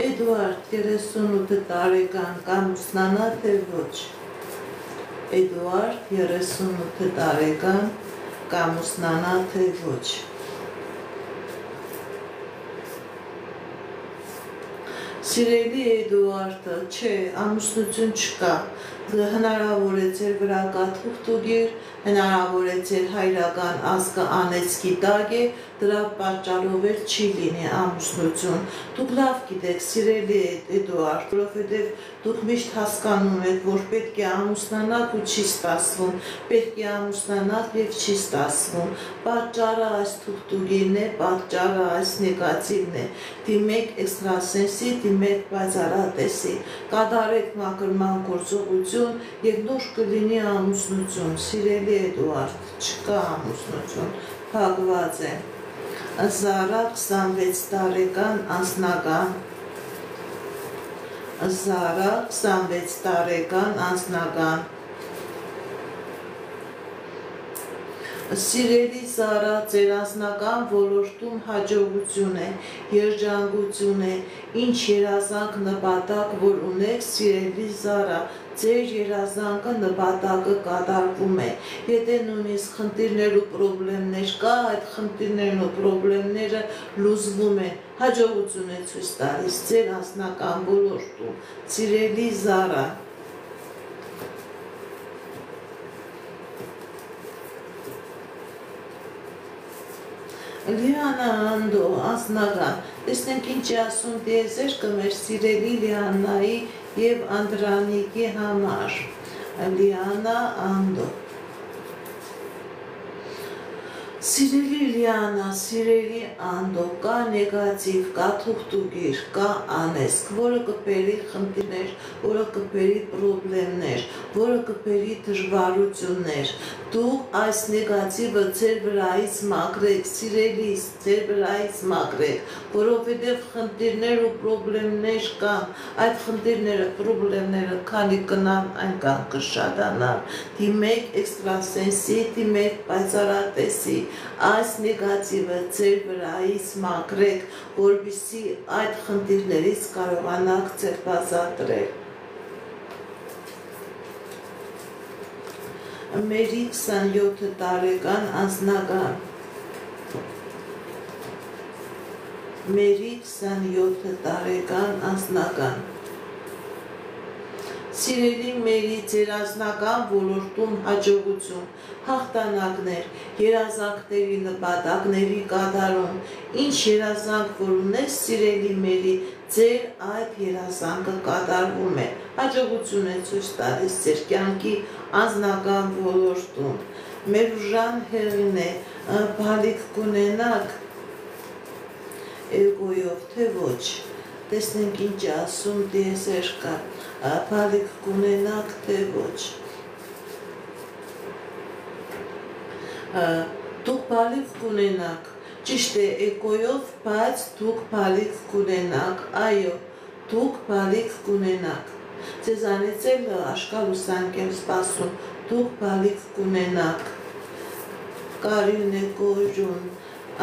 Էդուարդ 38 տարեկան կամուսնանա թե ոչ։ Էդուարդ 38 տարեկան կամուսնանա թե ոչ։ Սիրելի Էդուարդը, չէ, ամուսնություն չկա, հնարավոր է ձեր վրա կա թուղթուգիր, հնարավոր է ձեր հայրական ազգը անեծքի տակ է, դրա պատճառով էլ չի լինի ամուսնություն։ Դուք լավ գիտեք, սիրելի Էդուարդ, որովհետև դուք միշտ հասկանում եք, որ պետք է ամուսնանաք ու չի ստացվում, պետք է ամուսնանաք և չի ստացվում։ Պատճառը այս թուղթուգիրն է, պատճառը այս նեգատիվն է։ Դիմեք էքստրասենսի, դիմեք պայծառատեսի, կատարեք մաքրման գործողություն և նոր կլինի ամուսնություն։ Սիրելի Էդուարդ, չկա ամուսնություն, փակված է։ Զարա 26 տարեկան անձնական։ Զարա 26 տարեկան անձնական։ Սիրելի Զարա, ձեր անձնական ոլորտում հաջողություն է, երջանկություն է, ինչ երազանք նպատակ, որ ունեք, սիրելի Զարա, ձեր երազանքը նպատակը կատարվում է։ Եթե նույնիսկ խնդիրներ ու պրոբլեմներ կա, այդ խնդիրներն ու պրոբլեմները լուծվում են, հաջողություն է ցույց տալիս ձեր անձնական ոլորտում, սիրելի Զարա։ Լիանա Անդո, անձնական, տեսնենք ինչ է ասում տիեզերքը մեր սիրելի Լիանայի և Անդրանիկի համար։ Լիանա Անդո։ Սիրելի Լիանա, սիրելի Անդո, կա նեգատիվ, կա թուղթուգիր, կա անեծք, որը կբերի խնդիրներ, որը կբերի պրոբլեմներ, որը կբերի դժվարություններ։ Դուք այս նեգատիվը ձեր վրայից մաքրեք, սիրելիս, ձեր վրայից մաքրեք, որովհետև խնդիրներ ու պրոբլեմներ կան, այդ խնդիրները, պրոբլեմները քանի կնան, այնքան կշատանան։ Դիմեք էքստրասենսի, դիմեք պայծառատեսի, այս նեգատիվը ձեր վրայից մաքրեք, որպեսզի այդ խնդիրներից կարողանաք ձերբազատվել։ Մերի 27 տարեկան անձնական։ Մերի 27 տարեկան անձնական։ Սիրելի Մերի, ձեր անձնական ոլորտում հաջողություն, հաղթանակներ, երազանքների նպատակների կատարում, ինչ երազանք որ ունես, սիրելի Մերի, ձեր այդ երազանքը կատարվում է, հաջողություն է ցույց տալիս ձեր կյանքի անձնական ոլորտում։ Մեր ուժան հեղին է, բալիկ կունենաք էգոյով, թե ոչ, տեսնենք ինչ ասում տիեզերքը, բալիկ կունենաք, թե ոչ։ Դուք բալիկ կունենաք, ճիշտ է էգոյով, բայց դուք բալիկ կունենաք, այո, դուք բալիկ կունենաք։ Ձեզանից էլ աշխարհուսանք եմ սպասում, դուք բալիկ կունենաք։ Կարին է կոժուն,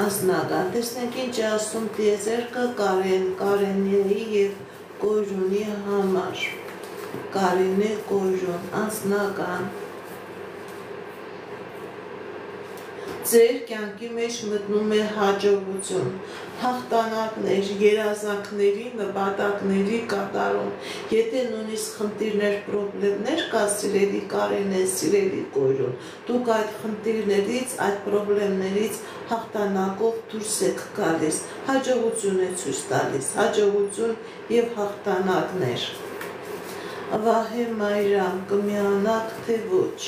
անձնական, տեսնենք ինչ ասում տիեզերքը Կարենի և կոժունի համար։ Կարին է կոժուն, անձնական։ Ձեր կյանքի մեջ մտնում է հաջողություն, հաղթանակներ, երազանքների, նպատակների կատարում։ Եթե նույնիսկ խնդիրներ, պրոբլեմներ կա, սիրելի Կարենե, սիրելի կոժուն, դուք այդ խնդիրներից, այդ պրոբլեմներից հաղթանակով դուրս եք գալիս, հաջողություն է ցույց տալիս, հաջողություն և հաղթանակներ։ Վահե Մայրամ, կմիանաք թե ոչ։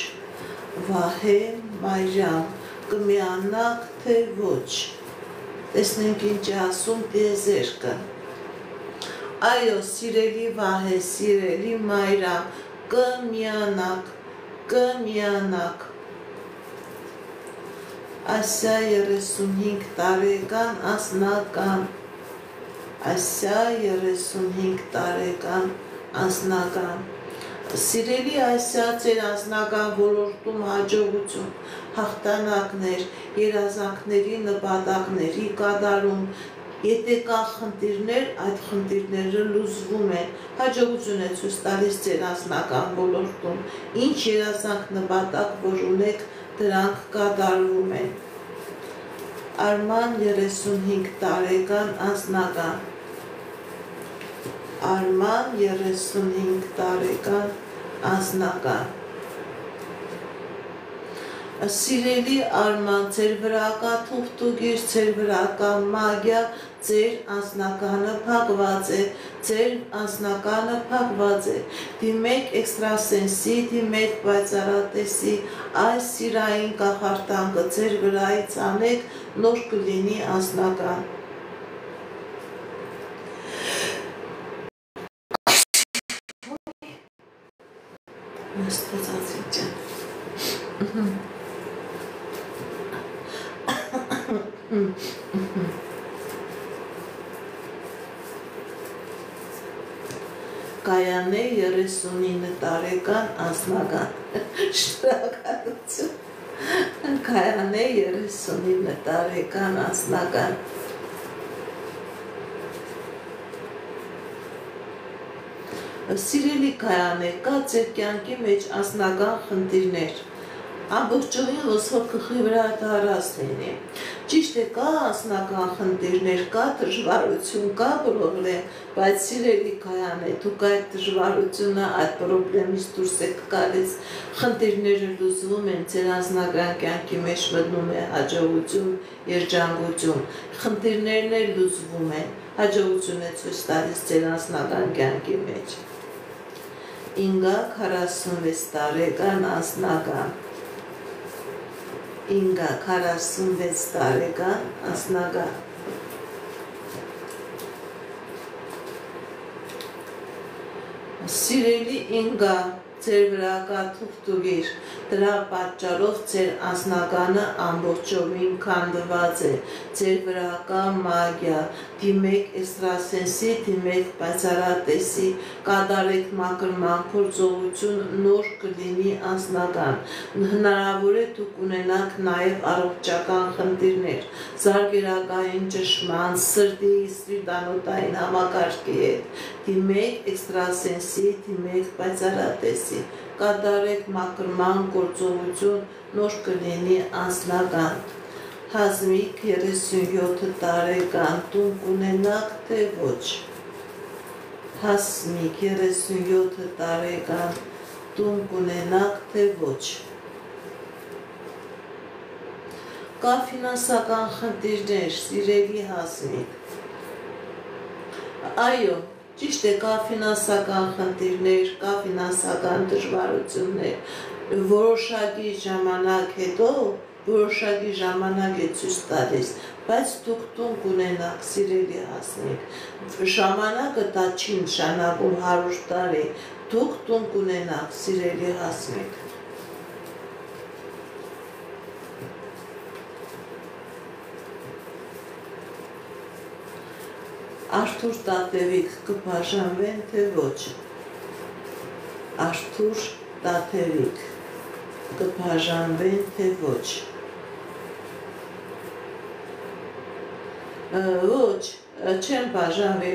Վահե Մայրամ, կմիանաք թե ոչ։ Տեսնենք ինչ է ասում տիեզերքը։ Այո, սիրելի Վահե, սիրելի Մայրամ, կմիանաք, կմիանաք։ Ասիա 35 տարեկան անձնական։ Ասիա 35 տարեկան անձնական։ Սիրելի Ասիա, ձեր անձնական ոլորտում հաջողություն, հաղթանակներ, երազանքների նպատակների կատարում, Եթե կան խնդիրներ, այդ խնդիրները լուծվում են, հաջողություն է ցույց տալիս ձեր անձնական ոլորտում, ինչ երազանք նպատակ, որ ունեք, դրանք կատարվում են։ Արման 35 տարեկան անձնական։ Արման 35 տարեկան անձնական։ Սիրելի Արման, ձեր վրա կա թուղթուգիր, ձեր վրա կա մագիա, ձեր անձնականը փակված է, ձեր անձնականը փակված է։ Դիմեք էքստրասենսի, դիմեք պայծառատեսի, այս սիրային կախարդանքը ձեր վրայից անեք, նոր կլինի անձնական։ Կայանե 39 տարեկան անձնական։ Շնորհակալություն։ Կայանե 39 տարեկան անձնական։ Սիրելի Կայանե, կա ձեր կյանքի մեջ անձնական խնդիրներ։ Ամբողջովին ոսոր գլխի վրա դարած լինի։ Ճիշտ է, կա անձնական խնդիրներ, կա դժվարություն, կա պրոբլեմ, բայց սիրելի Կայանե, դուք այդ դժվարությունը, այդ պրոբլեմից դուրս եք գալիս, խնդիրները լուծվում են, ձեր անձնական կյանքի մեջ մտնում է հաջողություն, երջանկություն, խնդիրներն էլ լուծվում են, հաջողություն է ցույց տալիս ձեր անձնական կյանքի մեջ։ Ինգա 46 տարեկան անձնական։ Ինգա 46 տարեկան անձնական։ Սիրելի Ինգա, ձեր վրա կա թուղթուգիր, դրա պատճառով ձեր անձնականը ամբողջովին քանդված է, ձեր վրա կա մագիա, դիմեք էքստրասենսի, դիմեք պայծառատեսի, կատարեք մաքրման գործողություն, նոր կլինի անձնական։ Հնարավոր է դուք ունենաք նաև առողջական խնդիրներ, զարկերակային ճնշման, սրտի, սիրտանոթային համակարգի հետ, դիմեք էքստրասենսի, դիմեք պայծառատեսի, կատարեք մաքրման գործողություն, նոր կլինի անձնական։ Հասմիկ 37 տարեկան, տուն կունենաք, թե ոչ։ Հասմիկ 37 տարեկան, տուն կունենաք, թե ոչ։ Կա ֆինանսական խնդիրներ, սիրելի Հասմիկ։ Այո, ճիշտ է, կա ֆինանսական խնդիրներ, կա ֆինանսական դժվարություններ, որոշակի ժամանակ հետո, որոշակի ժամանակ է ցույց տալիս, բայց դուք տուն կունենաք, սիրելի Հասմիկ, ժամանակը դա չի նշանակում 100 տարի, դուք տուն կունենաք, սիրելի Հասմիկ։ Արթուր Տատևիկ կբաժանվեն, թե ոչ։ Արթուր Տատևիկ կբաժանվեն, թե ոչ։ Ոչ, չեն բաժանվի։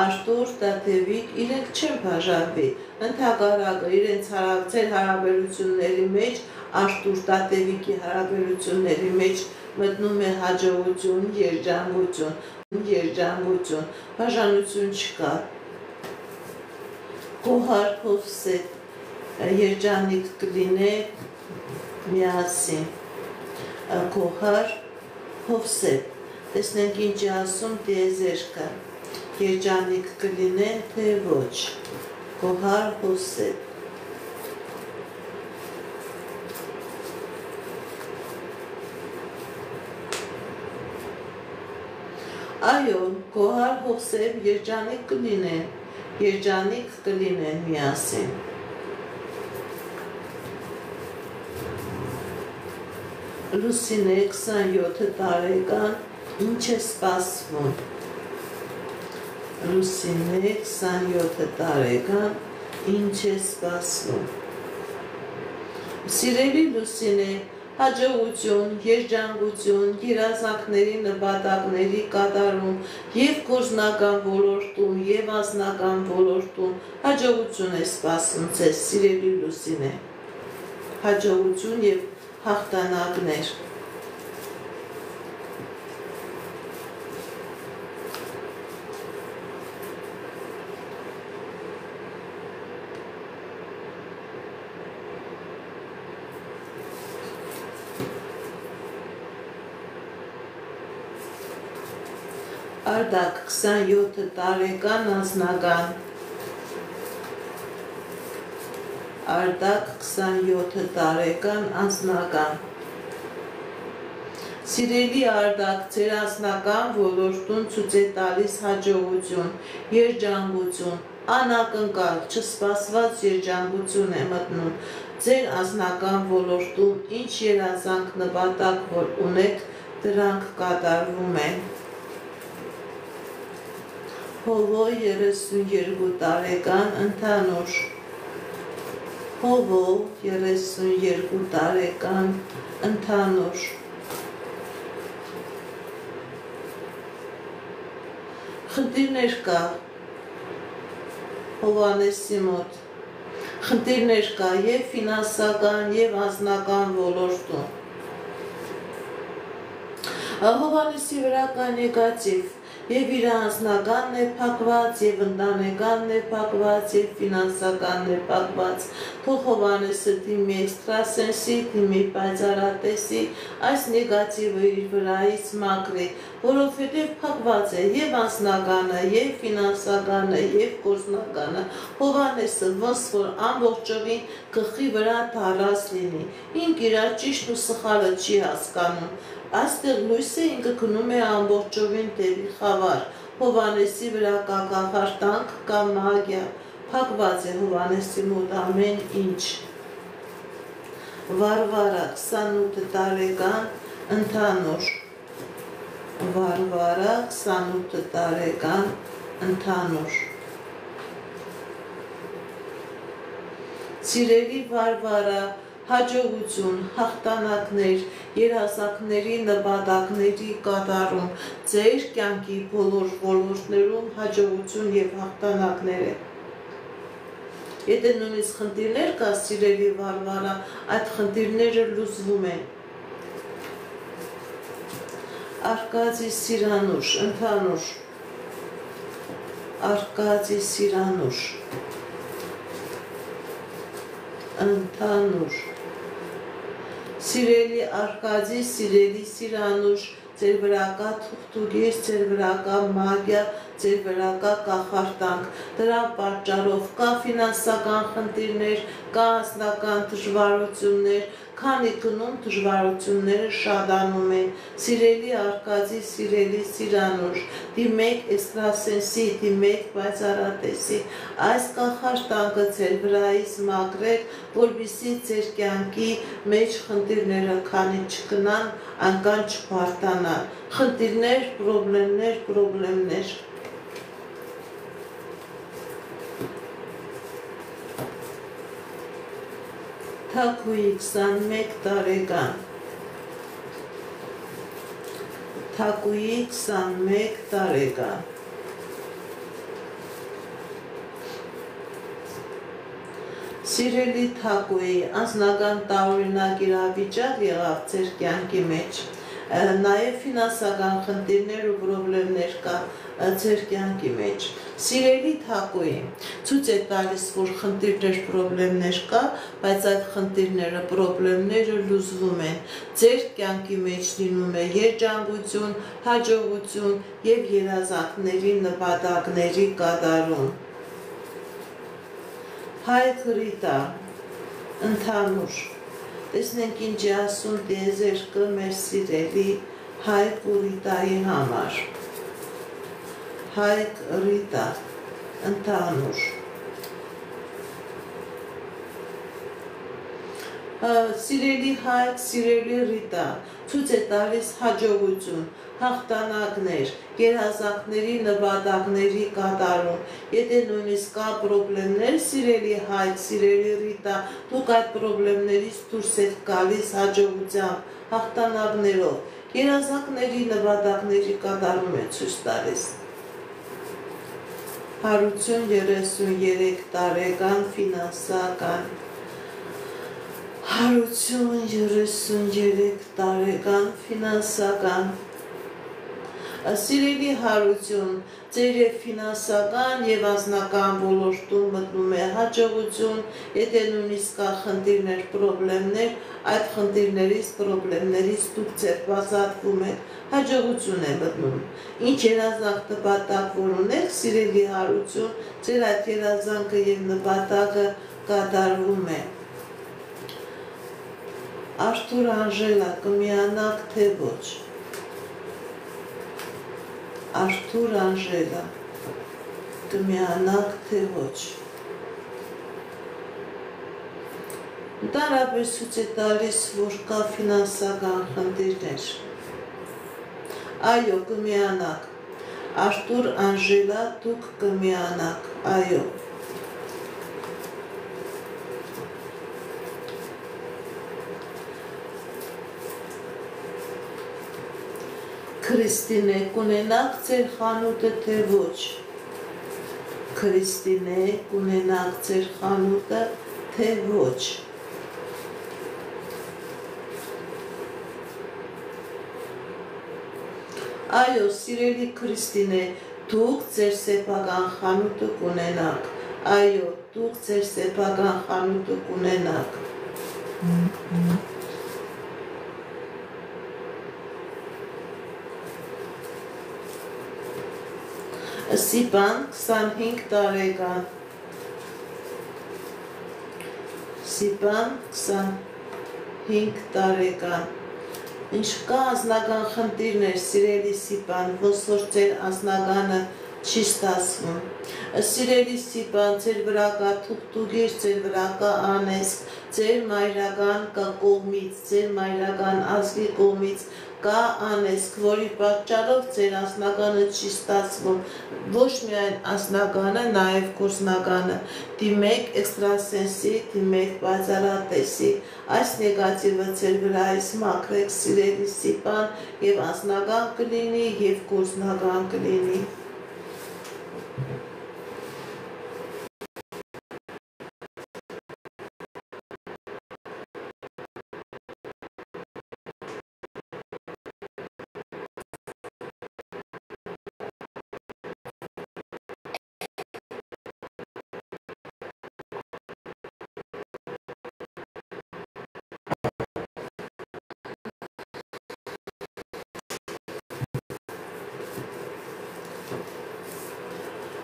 Արթուր Տատևիկ իրենք չեն բաժանվի։ Ընդհակառակը իրենց ձեր հարաբերությունների մեջ, Արթուր Տատևիկի հարաբերությունների մեջ մտնում է հաջողություն, երջանկություն, բաժանություն չկա։ Գոհար Հովսեփ, երջանիկ կլինեք միասին։ Գոհար Հովսեփ, տեսնենք ինչ է ասում տիեզերքը, երջանիկ կլինեն, թե ոչ։ Գոհար Հովսեփ։ Այո, Գոհար Հովսեփ, երջանիկ կլինեն միասին։ Լուսինե 27 տարեկան, ինչ է սպասվում։ Լուսինե 27 տարեկան, ինչ է սպասվում։ Սիրելի Լուսինե, հաջողություն, երջանկություն, երազանքների նպատակների կատարում և գործնական ոլորտում և անձնական ոլորտում հաջողություն է սպասում ձեզ, սիրելի Լուսինե, հաջողություն և հաղթանակներ։ Արդակ 27 տարեկան անձնական, Արդակ 27 տարեկան անձնական, Սիրելի Արդակ, ձեր անձնական ոլորտում ցույց է տալիս հաջողություն, երջանկություն, անակնկալ, չսպասված երջանկություն է մտնում ձեր անձնական ոլորտում, ինչ երազանք նպատակ որ ունեք, դրանք կատարվում են։ Հովո 32 տարեկան ընդհանուր, Հովո 32 տարեկան ընդհանուր, խնդիրներ կա Հովանեսի մոտ, խնդիրներ կա և ֆինանսական և անձնական ոլորտում, Հովանեսի վրա կա նեգատիվ, և իր անձնականն է փակված, և ընտանեկանն է փակված, և ֆինանսականն է փակված, թող Հովանեսը դիմի էքստրասենսի, դիմի պայծառատեսի, այս նեգատիվը իր վրայից մաքրի, որովհետև փակված է և անձնականը, և ֆինանսականը, և գործնականը, Հովանեսը ոնց որ ամբողջովին գլխի վրա դարած լինի, ինք իր ճիշտն ու սխալը չի հասկանում, այստեղ լույսը ինքը գնում է ամբողջովին դեպի խավար, Հովանեսի վրա կա կախարդանք, կա մագիա, փակված է Հովանեսի մոտ ամեն ինչ։ Վարվարա 28 տարեկան ընդհանուր, Վարվարա 28 տարեկան ընդհանուր, Սիրելի Վարվարա, հաջողություն, հաղթանակներ, երազանքների նպատակների կատարում, ձեր կյանքի բոլոր ոլորտներում հաջողություն և հաղթանակներ է։ Եթե նույնիսկ խնդիրներ կա, սիրելի Վարվարա, այդ խնդիրները լուծվում են։ Արկադի Սիրանուշ, ընդհանուր, Արկադի Սիրանուշ, ընդհանուր, Սիրելի Արկադի, սիրելի Սիրանուշ, ձեր վրա կա թուղթուգիր, ձեր վրա կա մագիա, ձեր վրա կա կախարդանք, դրա պատճառով կա ֆինանսական խնդիրներ, կա անձնական դժվարություններ, քանի գնում դժվարությունները շատանում են, սիրելի Արկադի, սիրելի Սիրանուշ, դիմեք էքստրասենսի, դիմեք պայծառատեսի, այս կախարդանքը ձեր վրայից մաքրեք, որպեսզի ձեր կյանքի մեջ խնդիրները քանի չգնան, անգամ չբարձրանան, խնդիրներ, պրոբլեմներ, Թակուի 21 տարեկան, Թակուի 21 տարեկան, Սիրելի Թակուի, անձնական տարօրինակ իրավիճակ եղավ ձեր կյանքի մեջ, նաև ֆինանսական խնդիրներ ու պրոբլեմներ կա ձեր կյանքի մեջ։ Սիրելի Թակուի, ցույց է տալիս, որ խնդիրներ, պրոբլեմներ կա, բայց այդ խնդիրները, պրոբլեմները լուծվում են։ Ձեր կյանքի մեջ լինում է երջանկություն, հաջողություն և երազանքների նպատակների կատարում։ Հայկ Ռիտա, ընդհանուր, տեսնենք ինչ է ասում տիեզերքը մեր սիրելի Հայկ Ռիտայի համար։ Հայկ Ռիտա, ընդհանուր, Սիրելի Հայկ, սիրելի Ռիտա, ցույց է տալիս հաջողություն, հաղթանակներ, երազանքների նպատակների կատարում։ Եթե նույնիսկ կա պրոբլեմներ, սիրելի Հայկ, սիրելի Ռիտա, դուք այդ պրոբլեմներից դուրս եք գալիս հաջողությամբ, հաղթանակներով։ Երազանքների նպատակների կատարում է ցույց տալիս։ Հարություն 33 տարեկան ֆինանսական Հարություն 33 տարեկան ֆինանսական Սիրելի հարություն, ձեր և ֆինանսական և անձնական ոլորտում մտնում է հաջողություն, եթե նույնիսկ կա խնդիրներ, պրոբլեմներ, այդ խնդիրներից, պրոբլեմներից դուք ձեր ազատվում եք, հաջողություն է մտնում։ Ինչ երազանք նպատակ որ ունեք, սիրելի հարություն, ձեր այդ երազանքը և նպատակը կատարվում է։ Արթուր Անժելա, կմիանաք թե ոչ։ Արթուր Անժելա, կմիանաք թե ոչ։ Ընդհանրապես ցույց է տալիս, որ կա ֆինանսական խնդիրներ։ Այո, կմիանաք։ Արթուր Անժելա, դուք կմիանաք, այո։ Քրիստինե, կունենաք ձեր խանութը թե ոչ։ Քրիստինե, կունենաք ձեր խանութը թե ոչ։ Այո, սիրելի Քրիստինե, դուք ձեր սեփական խանութը կունենաք։ Այո, դուք ձեր սեփական խանութը կունենաք։ Սիպան 25 տարեկան Սիպան 25 տարեկան Ինչ կա անձնական խնդիրներ, սիրելի Սիպան, ոնց որ ձեր անձնականը չի ստացվում։ Սիրելի Սիպան, ձեր վրա կա թուղթուգիր, ձեր վրա կա անեսք, ձեր մայրական կողմից, ձեր մայրական ազգի կողմից կա անեսք, որի պատճառով ձեր անձնականը չի ստացվում, ոչ միայն անձնականը, նաև գործնականը, դիմեք էքստրասենսի, դիմեք բացառատեսի, այս նեգատիվը ձեր վրայից մաքրեք, սիրելի Սիպան, և անձնական կլինի, և գործնական կլինի։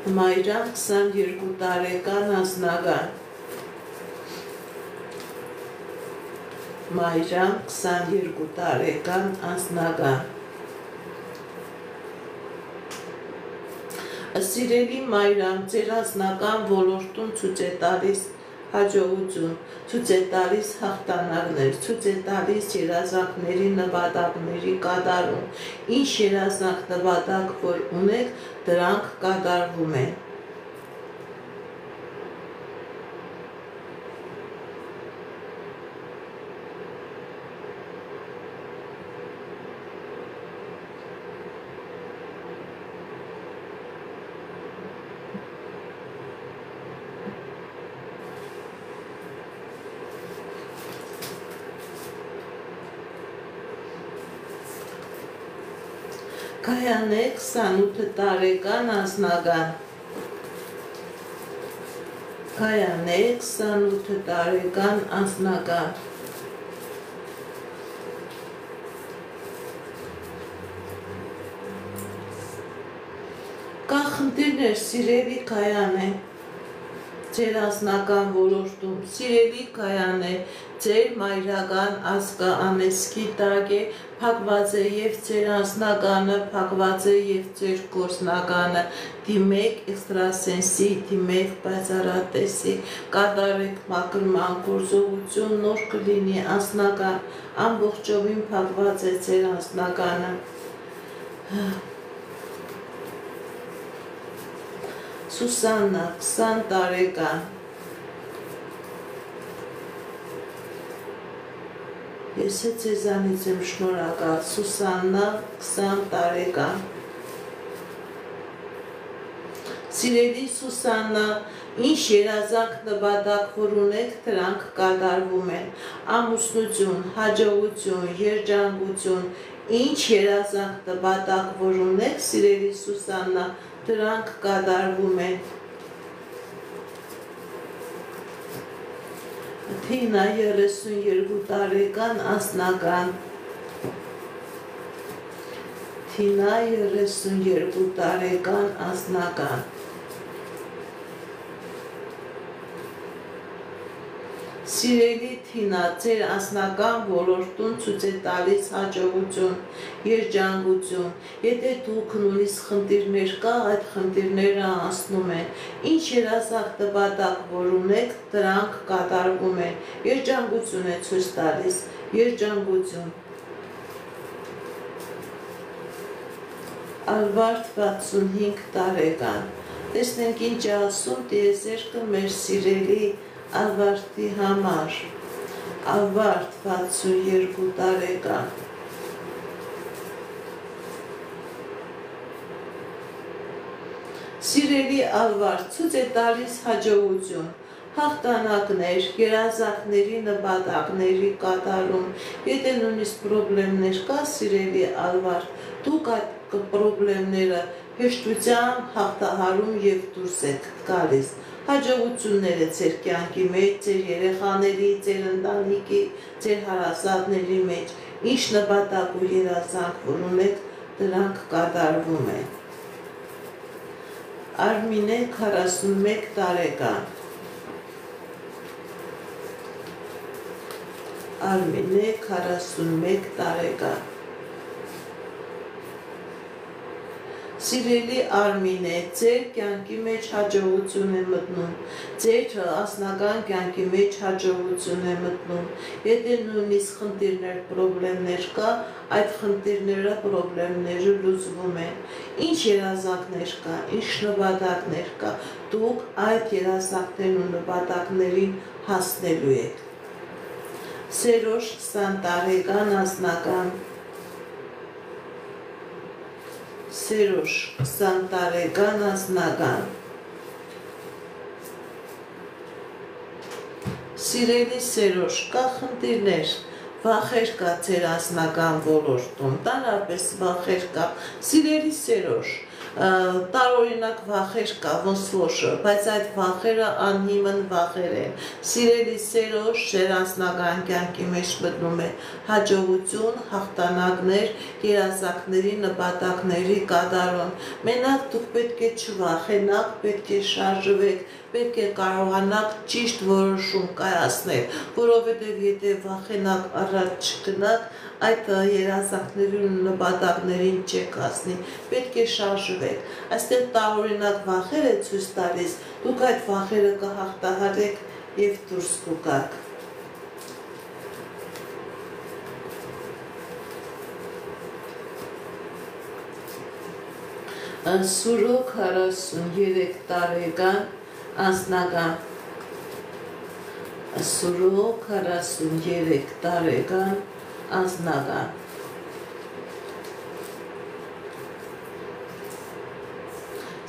Մայրան 22 տարեկան անձնական Մայրան 22 տարեկան անձնական Սիրելի Մայրան, ձեր անձնական ոլորտում ցույց է տալիս հաջողություն, ցույց է տալիս հաղթանակներ, ցույց է տալիս երազանքների նպատակների կատարում։ Ինչ երազանք նպատակ որ ունեք, դրանք կատարվում են։ Կայանե 28 տարեկան անձնական Կայանե 28 տարեկան անձնական Կա խնդիրներ, սիրելի Կայանե, ձեր անձնական ոլորտում, սիրելի Գայանե, ձեր մայրական ազգը անեծքի տակ է, փակված է եւ ձեր անձնականը, փակված է եւ ձեր գործնականը, դիմեք էքստրասենսի, դիմեք բացառատեսի, կատարեք մաքրման գործողություն, նոր կլինի անձնական, ամբողջովին փակված է ձեր անձնականը։ Սուսաննա, 20 տարեկան, ես է ձեզանից եմ շնորհակալ, Սուսաննա, 20 տարեկան, սիրելի Սուսաննա, ինչ երազանք նպատակ որ ունեք, դրանք կատարվում են, ամուսնություն, հաջողություն, երջանկություն, ինչ երազանք նպատակ որ ունեք, սիրելի Սուսաննա, դրանք կատարվում են։ Թինա 32 տարեկան անձնական, Թինա 32 տարեկան անձնական, Սիրելի Թինա, ձեր անձնական ոլորտում ցույց է տալիս հաջողություն, երջանկություն, եթե դուք նույնիսկ խնդիրներ կա, այդ խնդիրները անցնում են, ինչ երազանք նպատակ որ ունեք, դրանք կատարվում են, երջանկություն է ցույց տալիս, երջանկություն։ Ալվարդ 65 տարեկան, տեսնենք ինչ է ասում տիեզերքը մեր սիրելի Ալվարդի համար, Ալվարդ 62 տարեկան, սիրելի Ալվարդ, ցույց է տալիս հաջողություն, հաղթանակներ, երազանքների նպատակների կատարում, եթե նույնիսկ պրոբլեմներ կա, սիրելի Ալվարդ, դուք այդ պրոբլեմները հեշտությամբ հաղթահարում եւ դուրս եք գալիս, հաջողություններ է ձեր կյանքի մեջ, ձեր երեխաների, ձեր ընտանիքի, ձեր հարազատների մեջ, ինչ նպատակ ու երազանք որ ունեք, դրանք կատարվում են։ Արմինե 41 տարեկան, Արմինե 41 տարեկան, Սիրելի Արմինե, ձեր կյանքի մեջ հաջողություն է մտնում, ձեր անձնական կյանքի մեջ հաջողություն է մտնում, եթե նույնիսկ խնդիրներ, պրոբլեմներ կա, այդ խնդիրները, պրոբլեմները լուծվում են, ինչ երազանքներ կա, ինչ նպատակներ կա, դուք այդ երազանքներն ու նպատակներին հասնելու եք։ Սերոժ 20 տարեկան անձնական, Սերոժ 20 տարեկան անձնական, սիրելի Սերոժ, կա խնդիրներ, վախեր կա ձեր անձնական ոլորտում, տարապես վախեր կա, սիրելի Սերոժ, տարօրինակ վախեր կա, ոնց որ, բայց այդ վախերը անհիմն վախեր են, սիրելի Սերոժ, ձեր անձնական կյանքի մեջ մտնում է հաջողություն, հաղթանակներ, երազանքների, նպատակների կատարում, մենակ դուք պետք է չվախենաք, պետք է շարժվեք, պետք է կարողանաք ճիշտ որոշում կայացնել, որովհետև եթե վախենաք առաջ չգնաք, այդ երազանքներին ու նպատակներին չեք հասնի, պետք է շարժվեք, այստեղ տարօրինակ վախեր է ցույց տալիս, դուք այդ վախերը կհաղթահարեք եւ դուրս կգաք։ Սուրոք 43 տարեկան անձնական, Սուրոք 43 տարեկան անձնական,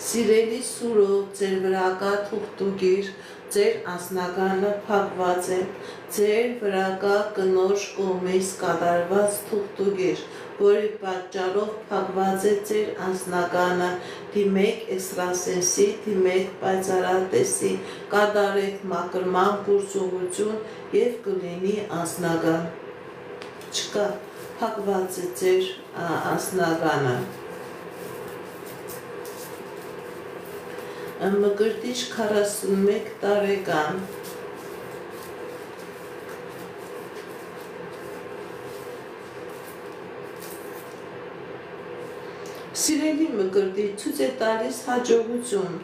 Սիրելի Սուրոք, ձեր վրա կա թուղթուգիր, ձեր անձնականը փակված է, ձեր վրա կա կնոջ կողմից կատարված թուղթուգիր, որի պատճառով փակված է ձեր անձնականը, դիմեք էքստրասենսի, դիմեք պայծառատեսի, կատարեք մաքրման գործողություն եւ կլինի անձնական, չկա, փակված է ձեր անձնականը։ Մկրտիչ 41 տարեկան Սիրելի մկրտիչ ցույց է տալիս հաջողություն,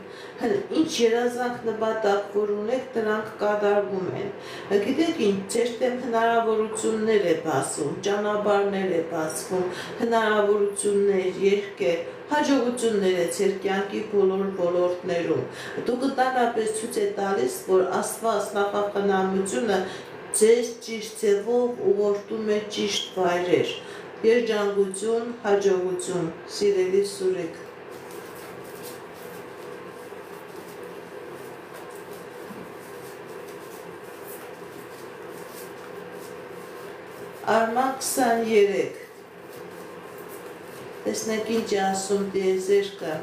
ինչ երազանք նպատակ որ ունեք դրանք կատարվում են, գիտեք ինչ ձեր դեմ հնարավորություններ է բացում, ճանապարհներ է բացվում, հնարավորություններ, երկեր, հաջողություններ է ձեր կյանքի բոլոր ոլորտներում, դուք ընդհանրապես ցույց է տալիս, որ Աստված նախախնամությունը ձեզ ճիշտ ձևով ուղղորդում է ճիշտ վայրեր, երջանկություն, հաջողություն, սիրելի Սուրիկ։ Արման 23 Տեսնեք ինչ ասում տիեզերքը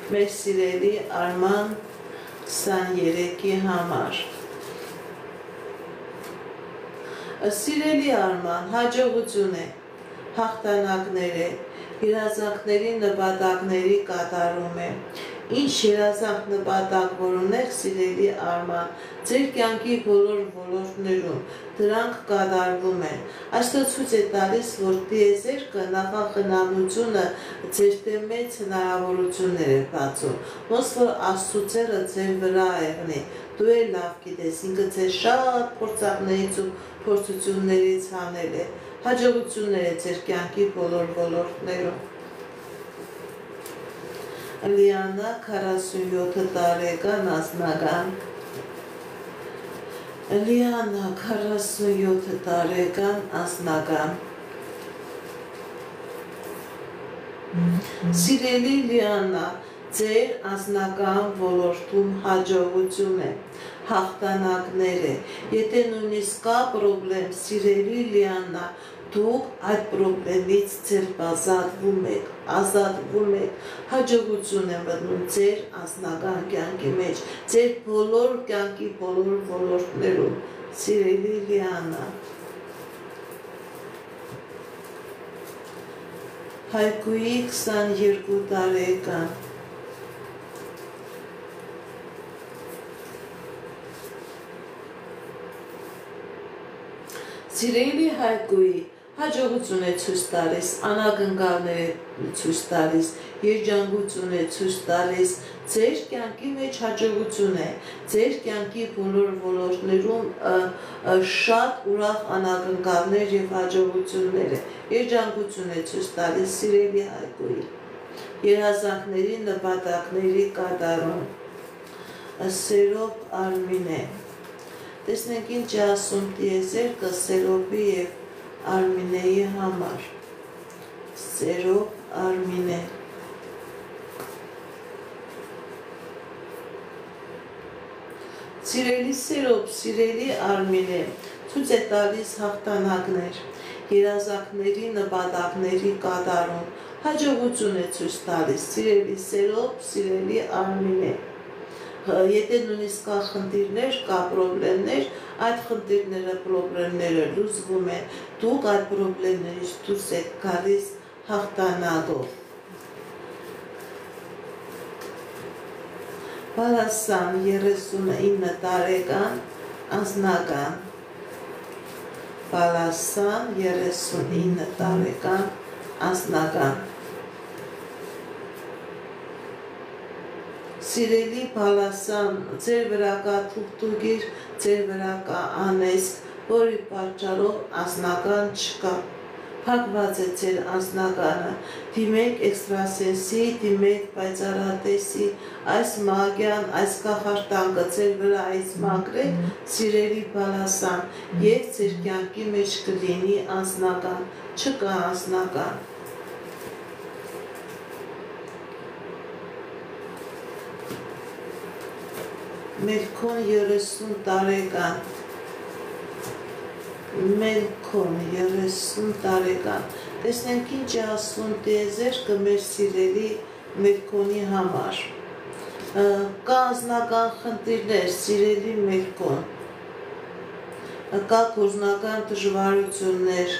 մեր սիրելի Արման 23-ի համար Սիրելի Արման, հաջողություն է հաղթանակներ է, երազանքների նպատակների կատարում է, ինչ երազանք նպատակ որ ունեք սիրելի Արման, ձեր կյանքի բոլոր ոլորտներում, դրանք կատարվում են, այստեղ ցույց է տալիս, որ տիեզերքը նախախնամությունը ձեր դեմ մեծ հնարավորություններ է բացում, ոնց որ Աստծո ձեր վրա եղնի, դու էլ լավ գիտես, ինքը ձեր շատ փորձառներից ու փորձություններից հանել է, հաջողություններ է ձեր կյանքի բոլոր ոլորտներում։ Լիանա 47 տարեկան անձնական Լիանա 47 տարեկան անձնական Սիրելի Լիանա, ձեր անձնական ոլորտում հաջողություն է, հաղթանակներ է, եթե նույնիսկ կա պրոբլեմ, սիրելի Լիանա, դուք այդ պրոբլեմից ձեր ազատվում եք, հաջողություն է մտնում ձեր անձնական կյանքի մեջ, ձեր բոլոր կյանքի բոլոր ոլորտներում, սիրելի Լիանա։ Հայկուի 22 տարեկան Սիրելի Հայկուի հաջողություն է ցույց տալիս, անակնկալներ է ցույց տալիս, երջանկություն է ցույց տալիս, ձեր կյանքի մեջ հաջողություն է, ձեր կյանքի բոլոր ոլորտներում շատ ուրախ անակնկալներ եւ հաջողություններ է, երջանկություն է ցույց տալիս, սիրելի Հայկուի, երազանքների նպատակների կատարում, Սերոբ Արմինե, տեսնենք ինչ ասում տիեզերքը Սերոբի եւ Արմինեի համար, Սերոբ Արմինե, Սիրելի Սերոբ, սիրելի Արմինե, ցույց է տալիս հաղթանակներ, երազանքների նպատակների կատարում, հաջողություն է ցույց տալիս, սիրելի Սերոբ, սիրելի Արմինե, եթե նույնիսկ կա խնդիրներ, կա պրոբլեմներ, այդ խնդիրները, պրոբլեմները լուծվում են, դուք այդ պրոբլեմներից դուրս եք գալիս հաղթանակով։ Բալասան 39 տարեկան անձնական Բալասան 39 տարեկան անձնական Սիրելի Բալասան, ձեր վրա կա թուղթուգիր, ձեր վրա կա անեսք, որի պատճառով անձնական չկա, փակված է ձեր անձնականը, դիմեք էքստրասենսի, դիմեք պայծառատեսի, այս մագյան, այս կախարդանքը ձեր վրա այս մաքրեք, սիրելի Բալասան, եւ ձեր կյանքի մեջ կլինի անձնական, չկա անձնական։ Մելքոն 30 տարեկան Մելքոն 30 տարեկան Տեսնենք ինչ է ասում տիեզերքը մեր սիրելի Մելքոնի համար Կա անձնական խնդիրներ, սիրելի Մելքոն Կա գործնական դժվարություններ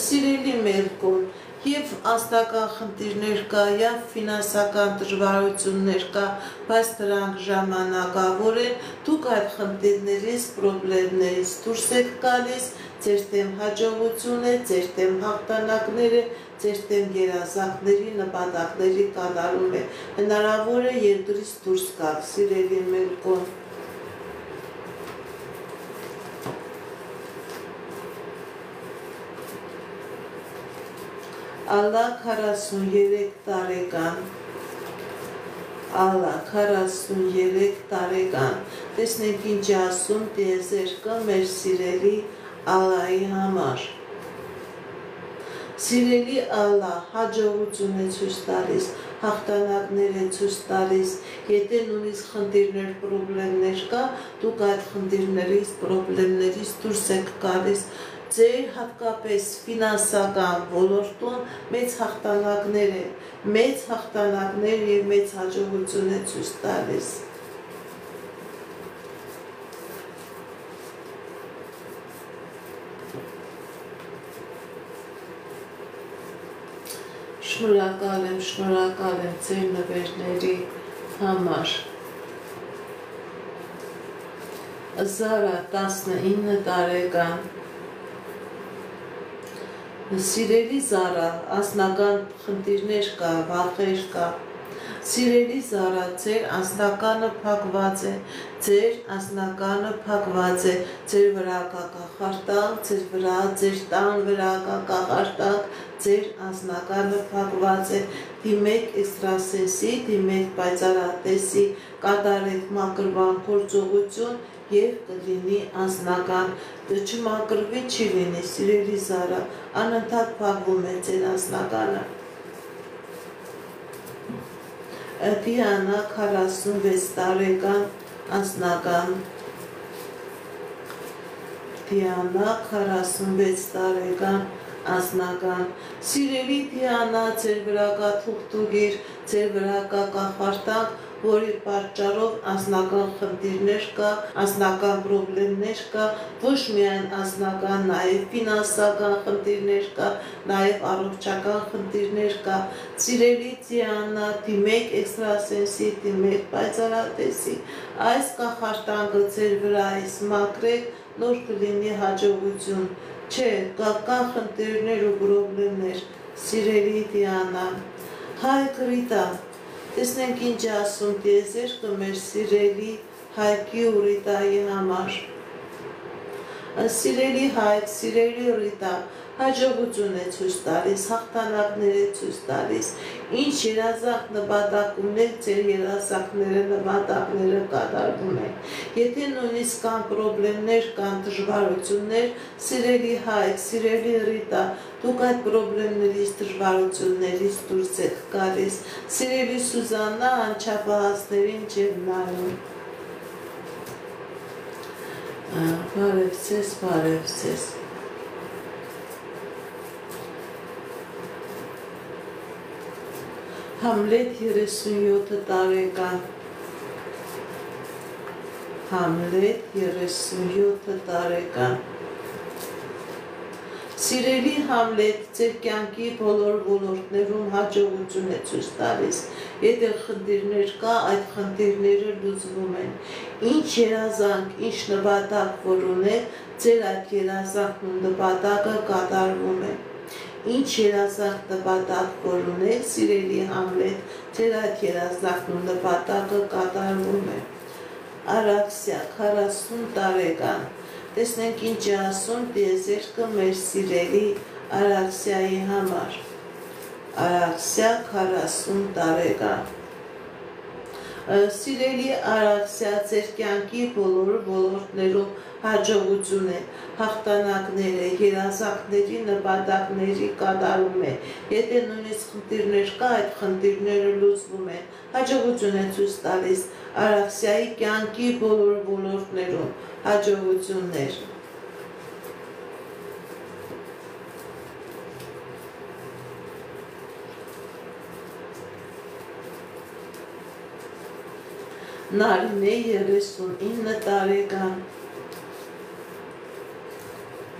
Սիրելի Մելքոն Եվ անձնական խնդիրներ կա, եւ ֆինանսական դժվարություններ կա, բայց դրանք ժամանակավոր են, դուք այդ խնդիրներից, պրոբլեմներից դուրս եք գալիս, ձեր դեմ հաջողություն է, ձեր դեմ հաղթանակներ է, ձեր դեմ երազանքների, նպատակների կատարում է, հնարավոր է երկրից դուրս գաք, սիրելի Մելկոն։ Ալլա 43 տարեկան, Ալլա 43 տարեկան, տեսնենք ինչ ասում տիեզերքը մեր սիրելի Ալլայի համար։ Սիրելի Ալլա, հաջողություն է ցույց տալիս, հաղթանակներ է ցույց տալիս, եթե նույնիսկ խնդիրներ, պրոբլեմներ կա, դուք այդ խնդիրներից, պրոբլեմներից դուրս եք գալիս, ձեր հատկապես ֆինանսական ոլորտում մեծ հաղթանակներ է, մեծ հաղթանակներ եւ մեծ հաջողություն է ցույց տալիս։ Շնորհակալ եմ ձեր նվերների համար։ Զարա 19 տարեկան, Սիրելի Զարա, անձնական խնդիրներ կա, վախեր կա, Սիրելի Զարա, ձեր անձնականը փակված է, ձեր անձնականը փակված է, ձեր վրա կա կախարդանք, ձեր վրա, ձեր տան վրա կա կախարդանք, ձեր անձնականը փակված է, դիմեք էքստրասենսի, դիմեք պայծառատեսի, կատարեք մակրվան գործողություն եւ կլինի անձնական, չմակրվի չի լինի, սիրելի Զարա, անընդհատ փակվում է ձեր անձնականը։ Դիանա 46 տարեկան, անձնական, Դիանա 46 տարեկան, անձնական, սիրելի Դիանա, ձեր վրա կա թուղթուգիր, ձեր վրա կա կախարդանք, որի պատճառով անձնական խնդիրներ կա, անձնական պրոբլեմներ կա, ոչ միայն անձնական, նաև ֆինանսական խնդիրներ կա, նաև առողջական խնդիրներ կա։ Սիրելի Դիանա, դիմեք էքստրասենսի, դիմեք պայծառատեսի, այս կախարդանքը ձեր վրայից մաքրեք, նոր կլինի հաջողություն, չէ, կա խնդիրներ ու պրոբլեմներ, սիրելի Դիանա, Հայկ Ռիտա, տեսնենք ինչ ասում տիեզերքը մեր սիրելի Հայկի ու Ռիտայի համար։ Սիրելի Հայկ, սիրելի Ռիտա, հաջողություն է ցույց տալիս, հաղթանակներ է ցույց տալիս, ինչ երազանք նպատակ ունեք, ձեր երազանքները, նպատակները կատարվում են։ Եթե նույնիսկ կան պրոբլեմներ, կան դժվարություններ, սիրելի Հայկ, սիրելի Ռիտա, դուք այդ պրոբլեմներից, դժվարություններից դուրս եք գալիս, սիրելի Սուզաննա, անչափահասներին չեմ նայում։ Բարև ձեզ։ Համլետ 37 տարեկան, Համլետ 37 տարեկան, Սիրելի Համլետ, ձեր կյանքի բոլոր ոլորտներում հաջողություն է ցույց տալիս, եթե խնդիրներ կա, այդ խնդիրները լուծվում են, ինչ երազանք, ինչ նպատակ որ ունեք, ձեր այդ երազանքն ու նպատակը կատարվում է, ինչ երազանք նպատակ որ ունեք, սիրելի Համլետ, ձեր այդ երազանքն ու նպատակը կատարվում է։ Արաքսիա 40 տարեկան, տեսնենք ինչ ասում տիեզերքը մեր սիրելի Արաքսիայի համար։ Արաքսիա 40 տարեկան, Սիրելի Արաքսիա, ձեր կյանքի բոլոր ոլորտներում հաջողություն է, հաղթանակներ է, երազանքների, նպատակների կատարում է, եթե նույնիսկ խնդիրներ կա, այդ խնդիրները լուծվում են, հաջողություն է ցույց տալիս Արաքսիայի կյանքի բոլոր ոլորտներում հաջողություններ։ Նարինե 39 տարեկան,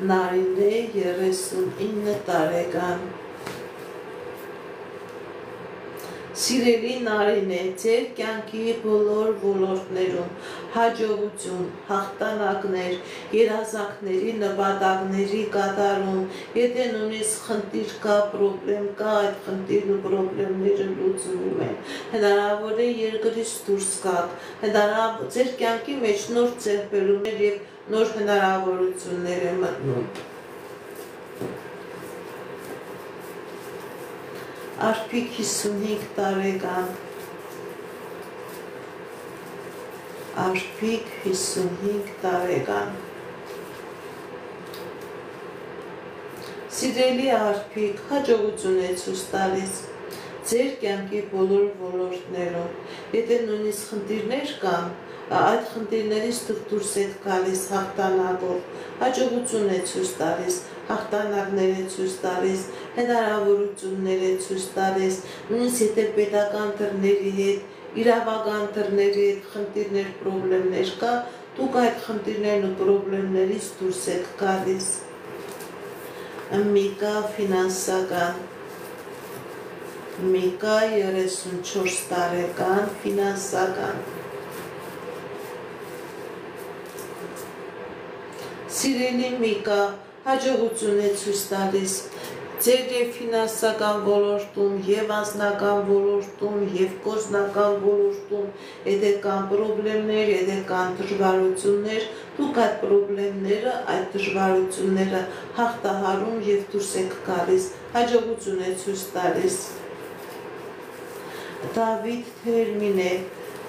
Նարինե 39 տարեկան, Սիրելի Նարինե, ձեր կյանքի բոլոր ոլորտներում հաջողություն, հաղթանակներ, երազանքների նպատակների կատարում, եթե նույնիսկ խնդիր կա, պրոբլեմ կա, այդ խնդիրն ու պրոբլեմները լուծվում են։ Հնարավոր է երկրից դուրս գաք, ձեր կյանքի մեջ նոր ձեռքբերումներ եւ նոր հնարավորություններ են մտնում։ Արփիկ 55 տարեկան, Արփիկ 55 տարեկան, Սիրելի Արփիկ, հաջողություն է ցույց տալիս ձեր կյանքի բոլոր ոլորտներում, եթե նույնիսկ խնդիրներ կան, այդ խնդիրներից դուրս եք գալիս հաղթանակով, հաջողություն է ցույց տալիս, հաղթանակներ է ցույց տալիս, հնարավորություններ է ցույց տալիս, նույնիսկ եթե պետական դռների հետ, իրավական դռների հետ խնդիրներ, պրոբլեմներ կա, դուք այդ խնդիրներն ու պրոբլեմներից դուրս եք գալիս։ Միկա ֆինանսական, Միկա 34 տարեկան, ֆինանսական, Սիրելի Միկա, հաջողություն է ցույց տալիս ձեր եւ ֆինանսական ոլորտում, եւ անձնական ոլորտում, եւ գործնական ոլորտում, եթե կան պրոբլեմներ, եթե կան դժվարություններ, դուք այդ պրոբլեմները, այդ դժվարությունները հաղթահարում եւ դուրս եք գալիս, հաջողություն է ցույց տալիս։ Դավիթ Թերմին է,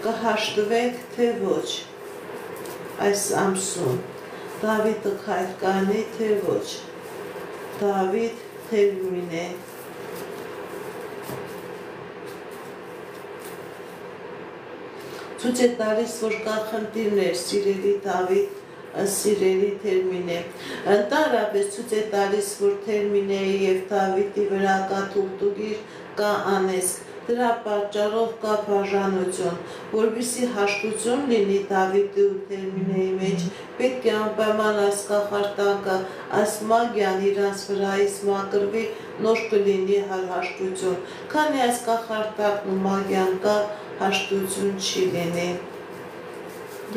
կհաշտվեք թե ոչ այս ամսում, Դավիթը քայլ կանի թե ոչ, Դավիթ Թերմին է, ցույց է տալիս, որ կա խնդիրներ, սիրելի Դավիթ, սիրելի Թերմին է, ընդհանրապես ցույց է տալիս, որ Թերմինեի եւ Դավիթի վրա կա թուղթուգիր, կա անեզք, դրա պատճառով կա բաժանություն, որպեսզի հաշտություն լինի Դավիթի ու Թերմինեի մեջ, պետք է անպայման այս կախարդակը, այս մագիան իրանց վրայից մաքրվի, նոր կլինի հաշտություն, քանի այս կախարդակն ու մագիան կա, հաշտություն չի լինի։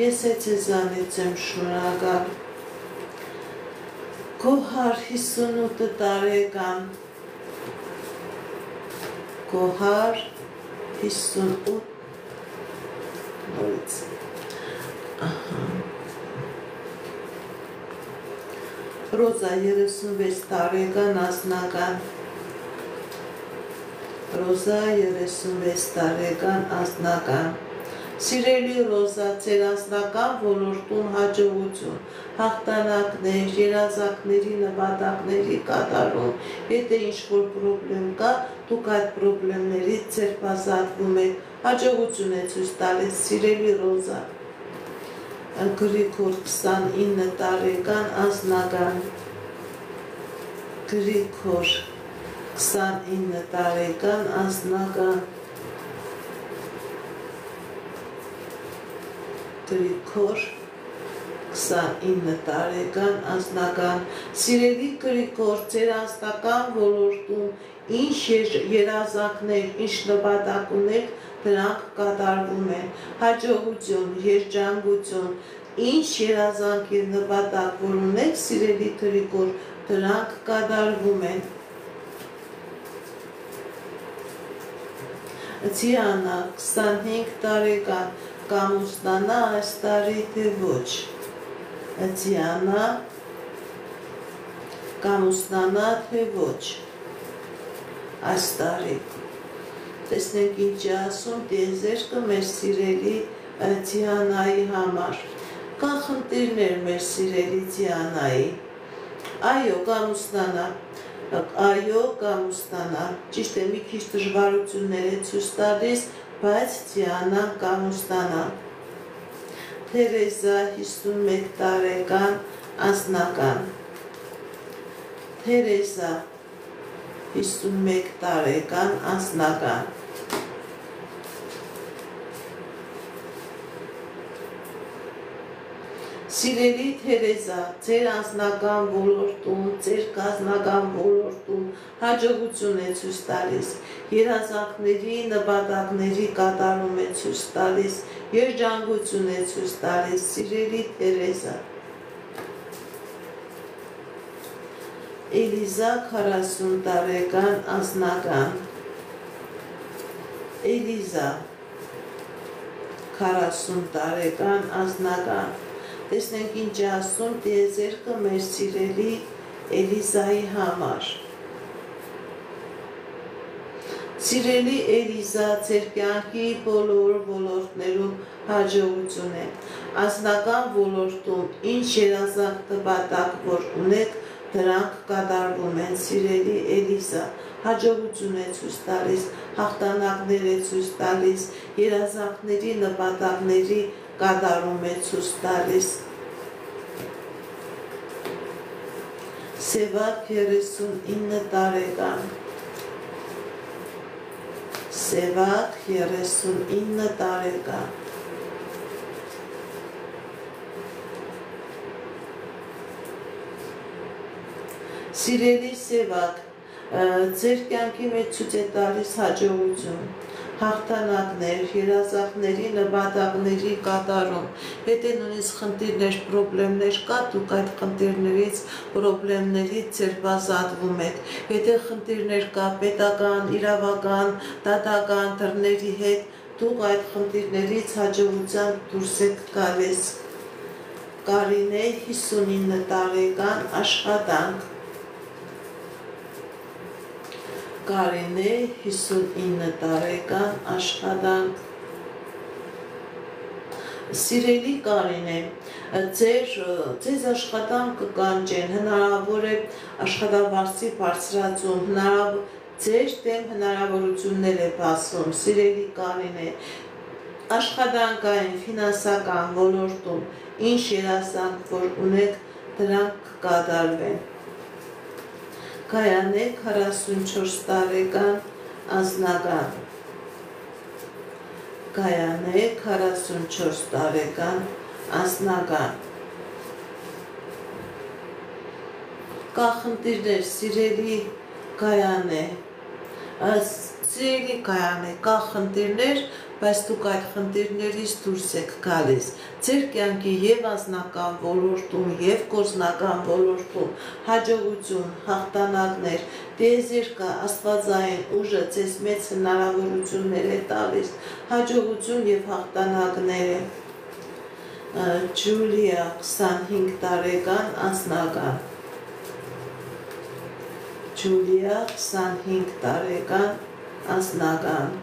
Ես է ձեզանից եմ շնորհակալ։ Գոհար 58 տարեկան, Գոհար 58 նորից, Ռոզա 36 տարեկան, անձնական, Ռոզա 36 տարեկան, անձնական, Սիրելի Ռոզա, ձեր անձնական ոլորտում հաջողություն, հաղթանակներ, երազանքների նպատակների կատարում, եթե ինչ-որ պրոբլեմ կա, դուք այդ պրոբլեմներից ձերբազատվում եք, հաջողություն է ցույց տալիս, սիրելի Ռոզա։ Գրիգոր 29 տարեկան, անձնական, Գրիգոր 29 տարեկան, անձնական, Գրիգոր 29 տարեկան, անձնական, սիրելի Գրիգոր, ձեր անձնական ոլորտում ինչ երազանքներ, ինչ նպատակ ունեք, դրանք կատարվում են, հաջողություն, երջանկություն, ինչ երազանք եւ նպատակ որ ունեք, սիրելի Գրիգոր, դրանք կատարվում են։ Դիանա 25 տարեկան, կամուսնանա այս տարի թե ոչ, Դիանա, կամուսնանա թե ոչ, այս տարի, տեսնենք ինչ է ասում տիեզերքը մեր սիրելի Դիանայի համար, կան խնդիրներ մեր սիրելի Դիանայի, այո, կամուսնանա, այո, կամուսնանա, ճիշտ է մի քիչ դժվարություններ է ցույց տալիս, բայց Դիանան կամուսնանա։ Թերեզա 51 տարեկան, անձնական, Թերեզա 51 տարեկան, անձնական, Սիրելի Թերեզա, ձեր անձնական ոլորտում, ձեր կազմական ոլորտում հաջողություն է ցույց տալիս, երազանքների, նպատակների կատարում է ցույց տալիս, երջանկություն է ցույց տալիս, սիրելի Թերեզա։ Էլիզա 40 տարեկան անձնական, Էլիզա 40 տարեկան անձնական, տեսնենք ինչ է ասում տիեզերքը մեր սիրելի Էլիզայի համար։ Սիրելի Էլիզա, ձեր կյանքի բոլոր ոլորտներում հաջողություն է, անձնական ոլորտում ինչ երազանք նպատակ որ ունեք, դրանք կատարվում են, սիրելի Էլիզա, հաջողություն է ցույց տալիս, հաղթանակներ է ցույց տալիս, երազանքների նպատակների կատարում է ցույց տալիս։ Սևակ 39 տարեկան, Սևակ 39 տարեկան, Սիրելի Սևակ, ձեր կյանքի մեջ ցույց է տալիս հաջողություն, հաղթանակներ, երազանքների նպատակների կատարում, եթե նույնիսկ խնդիրներ, պրոբլեմներ կա, դուք այդ խնդիրներից, պրոբլեմներից ձերբազատվում եք, եթե խնդիրներ կա պետական, իրավական, դատական դռների հետ, դուք այդ խնդիրներից հաջողությամբ դուրս եք գալիս։ Կարինե 59 տարեկան աշխատանք, Կարինե 59 տարեկան աշխատանք, Սիրելի Կարինե, ձեզ աշխատանքը կանջեն, հնարավոր է աշխատավարձի բարձրացում, ձեր դեմ հնարավորություններ է բացվում, սիրելի Կարինե, աշխատանքային, ֆինանսական ոլորտում, ինչ երազանք որ ունեք, դրանք կկատարվեն։ Գայանե 44 տարեկան անձնական, Գայանե 44 տարեկան անձնական, կա խնդիրներ, սիրելի Գայանե, սիրելի Գայանե, կա խնդիրներ, բայց դուք այդ խնդիրներից դուրս եք գալիս, ձեր կյանքի և անձնական ոլորտում, և գործնական ոլորտում հաջողություն, հաղթանակներ, տիեզերքը, աստվածային ուժը ձեզ մեծ հնարավորություններ է տալիս, հաջողություն և հաղթանակներ է։ Ջուլիա 25 տարեկան անձնական, Ջուլիա 25 տարեկան անձնական,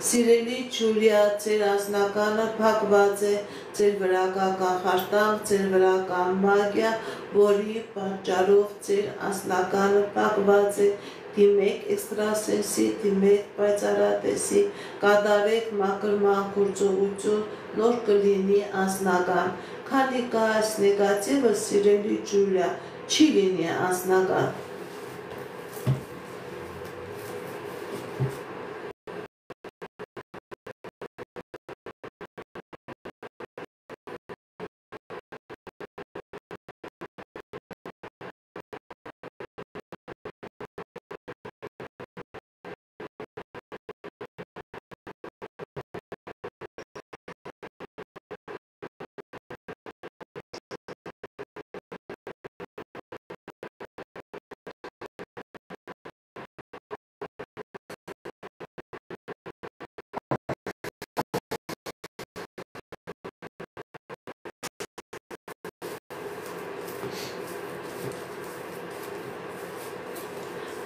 Սիրելի Ջուլիա, ձեր անձնականը փակված է, ձեր վրա կա կախարդանք, ձեր վրա կա մագիա, որի պատճառով ձեր անձնականը փակված է, դիմեք էքստրասենսի, դիմեք պայծառատեսի, կատարեք մաքրման գործողություն, նոր կլինի անձնական, քանի կա այս նեգատիվը, սիրելի Ջուլիա, չի լինի անձնական։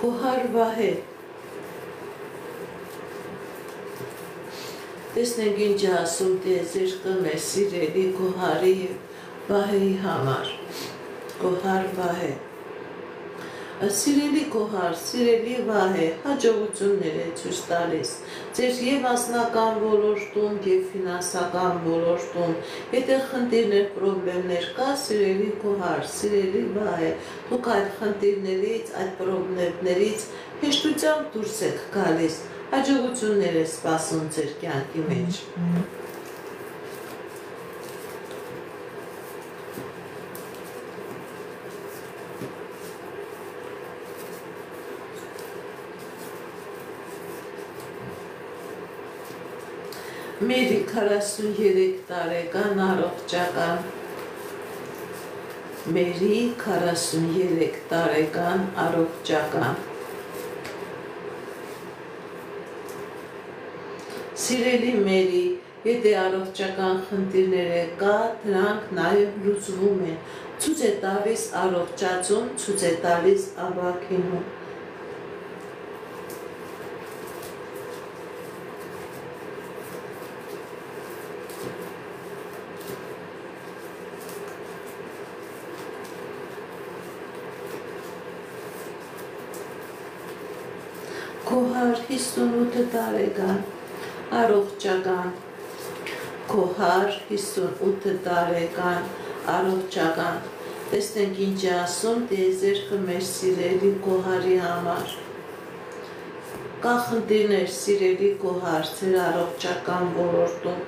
Կոհար Վահե, տեսնենք ինչ է ասում տիեզերքը մեր սիրելի Կոհարի Վահեի համար, Կոհար Վահե, սիրելի Կոհար, սիրելի Վահե, հաջողություններ է ցույց տալիս, ձեր և անձնական ոլորտում, և ֆինանսական ոլորտում, եթե խնդիրներ, պրոբլեմներ կա, սիրելի Կոհար, սիրելի Վահե, դուք այդ խնդիրներից, այդ պրոբլեմներից հեշտությամբ դուրս եք գալիս, հաջողություններ է սպասում ձեր կյանքի մեջ։ Մերի 43 տարեկան առողջական Մերի 43 տարեկան առողջական Սիրելի Մերի, եթե առողջական խնդիրներ կա, դրանք նաև լուծվում են, ցույց է տալիս առողջացում, ցույց է տալիս ապաքինում Քոհար 58 տարեկան առողջական Քոհար 58 տարեկան առողջական Տեսնենք ինչ է ասում տիեզերքը մեր սիրելի Քոհարի համար Կա խնդիրներ սիրելի Քոհար ձեր առողջական ոլորտում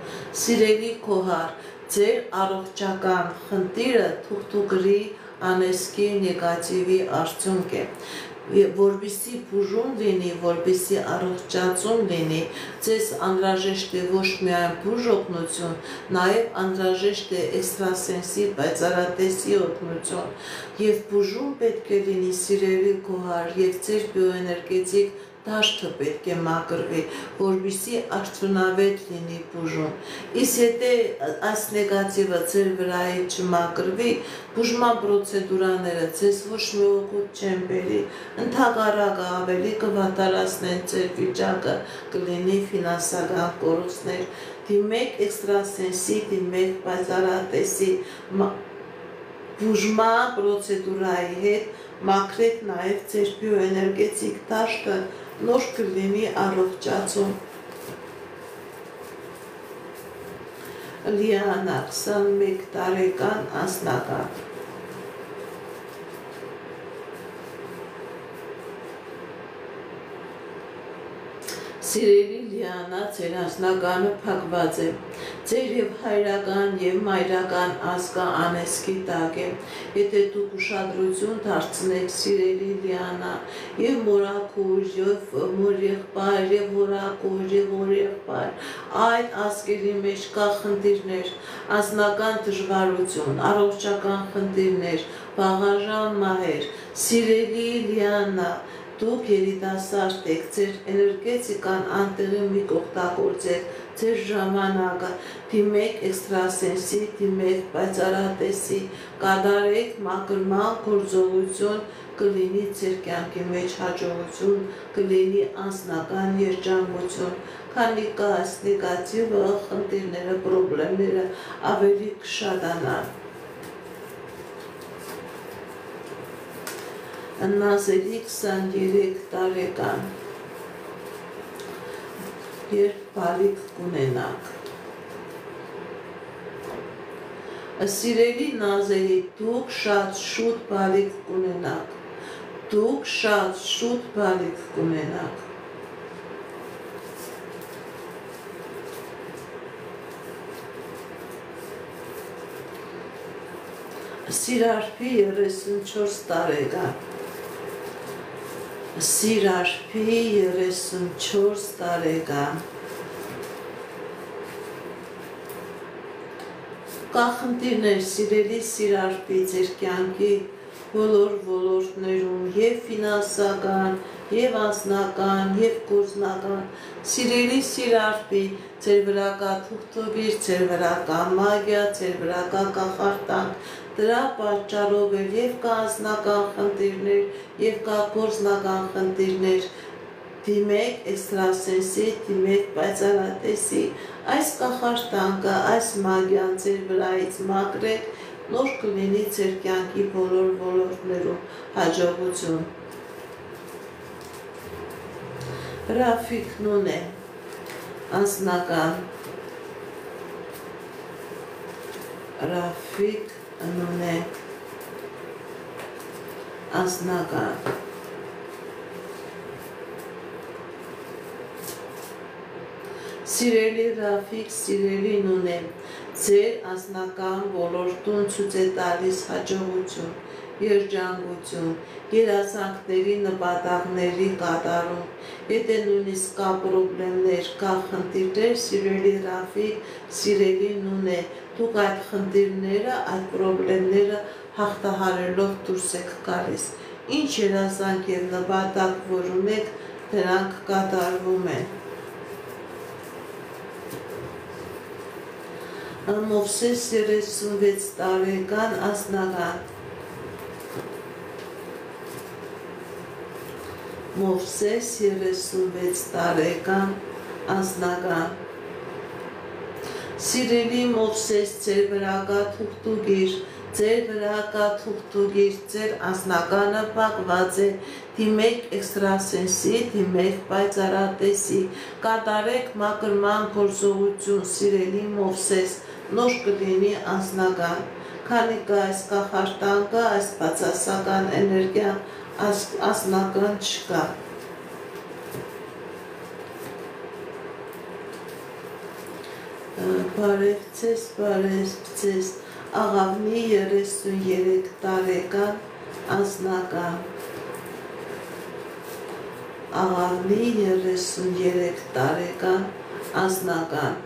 Սիրելի Քոհար ձեր առողջական խնդիրը թուղթուկրի անեսքի նեգատիվի արդյունք է որպեսզի բուժում լինի, որպեսզի առողջացում լինի, ձեզ անհրաժեշտ է ոչ միայն բուժ օգնություն, նաև անհրաժեշտ է էքստրասենսի պայծառատեսի օգնություն, եւ բուժում պետք է լինի սիրելի Քոհար, եւ ձեր բիոէներգետիկ դաշտը պետք է մաքրվի, որպեսզի արդյունավետ լինի բուժում։ Իսկ եթե այս նեգատիվը ձեր վրայից չմաքրվի, բուժման պրոցեդուրաները ձեզ ոչ մի օգուտ չեն բերի, ընդհակառակը ավելի կվատարացնեն ձեր վիճակը, կլինի ֆինանսական կորուստներ, դիմեք էքստրասենսի, դիմեք պայծառատեսի բուժման պրոցեդուրայի հետ, մաքրեք նաև ձեր բիոէներգետիկ դաշտը, նոր կլինի առողջացում։ Լիանա 21 տարեկան անձնական Սիրելի Լիանա, ձեր անձնականը փակված է, ձեր և հայրական և մայրական ազգը անեսքի տակ է, եթե դուք ուշադրություն դարձնեք սիրելի Լիանա, և մորաքույր, և մորեղբայր, և հորաքույր, և հորեղբայր, այդ ազգերի մեջ կա խնդիրներ, անձնական դժվարություն, առողջական խնդիրներ, վաղաժամ մահեր, սիրելի Լիանա, Դուք երիտասարդ եք, ձեր էներգետիկան անտեղի մի կօգտագործեք, ձեր ժամանակը, դիմեք էքստրասենսի, դիմեք պայծառատեսի, կատարեք մաքրման գործողություն, կլինի ձեր կյանքի մեջ հաջողություն, կլինի անձնական երջանկություն, քանի կա այս նեգատիվը, խնդիրները, պրոբլեմները ավելի կշատանան։ Նազելի 23 տարեկան երբ բալիկ կունենաք Սիրելի Նազելի, դուք շատ շուտ բալիկ կունենաք Դուք շատ շուտ բալիկ կունենաք Սիրարփի 34 տարեկան Սիրարփի 34 տարեկան Կա խնդիրներ սիրելի Սիրարփի ձեր կյանքի բոլոր ոլորտներում և ֆինանսական, և անձնական, և գործնական Սիրելի Սիրարփի ձեր վրա կա թուղթուղիր, ձեր վրա կա մագիա, ձեր վրա կա կախարդանք Դրա պատճառով էլ և կա անձնական խնդիրներ, և կա գործնական խնդիրներ, դիմեք էքստրասենսի, դիմեք պայծառատեսի, այս կախարդանքը, այս մագիան ձեր վրայից մաքրեք, նոր կլինի ձեր կյանքի բոլոր ոլորտներում հաջողություն։ Ռաֆիկ Նունե, անձնական Ռաֆիկ Նունե, անձնական Սիրելի Ռաֆիկ, սիրելի Նունե, ձեր անձնական ոլորտում ցույց է տալիս հաջողություն, երջանկություն, երազանքների նպատակների կատարում, եթե նույնիսկ կա պրոբլեմներ, կա խնդիրներ, սիրելի Ռաֆիկ, սիրելի Նունե, դուք այդ խնդիրները, այդ պրոբլեմները հաղթահարելով դուրս եք գալիս։ Ինչ երազանք եւ նպատակ որ ունեք, դրանք կատարվում են։ Մովսես 36 տարեկան անձնական Մովսես 36 տարեկան անձնական Սիրելի Մովսես, ձեր վրա կա թուղթուգիր, ձեր վրա կա թուղթուգիր, ձեր անձնականը փակված է, դիմեք էքստրասենսի, դիմեք պայծառատեսի, կատարեք մաքրման գործողություն, սիրելի Մովսես, նոր կլինի անձնական, քանի կա այս կախարդանկը, այս բացասական էներգիան, անձնական չկա։ Բարև ձեզ, աղավնի 33 տարեկան անձնական, աղավնի 33 տարեկան անձնական,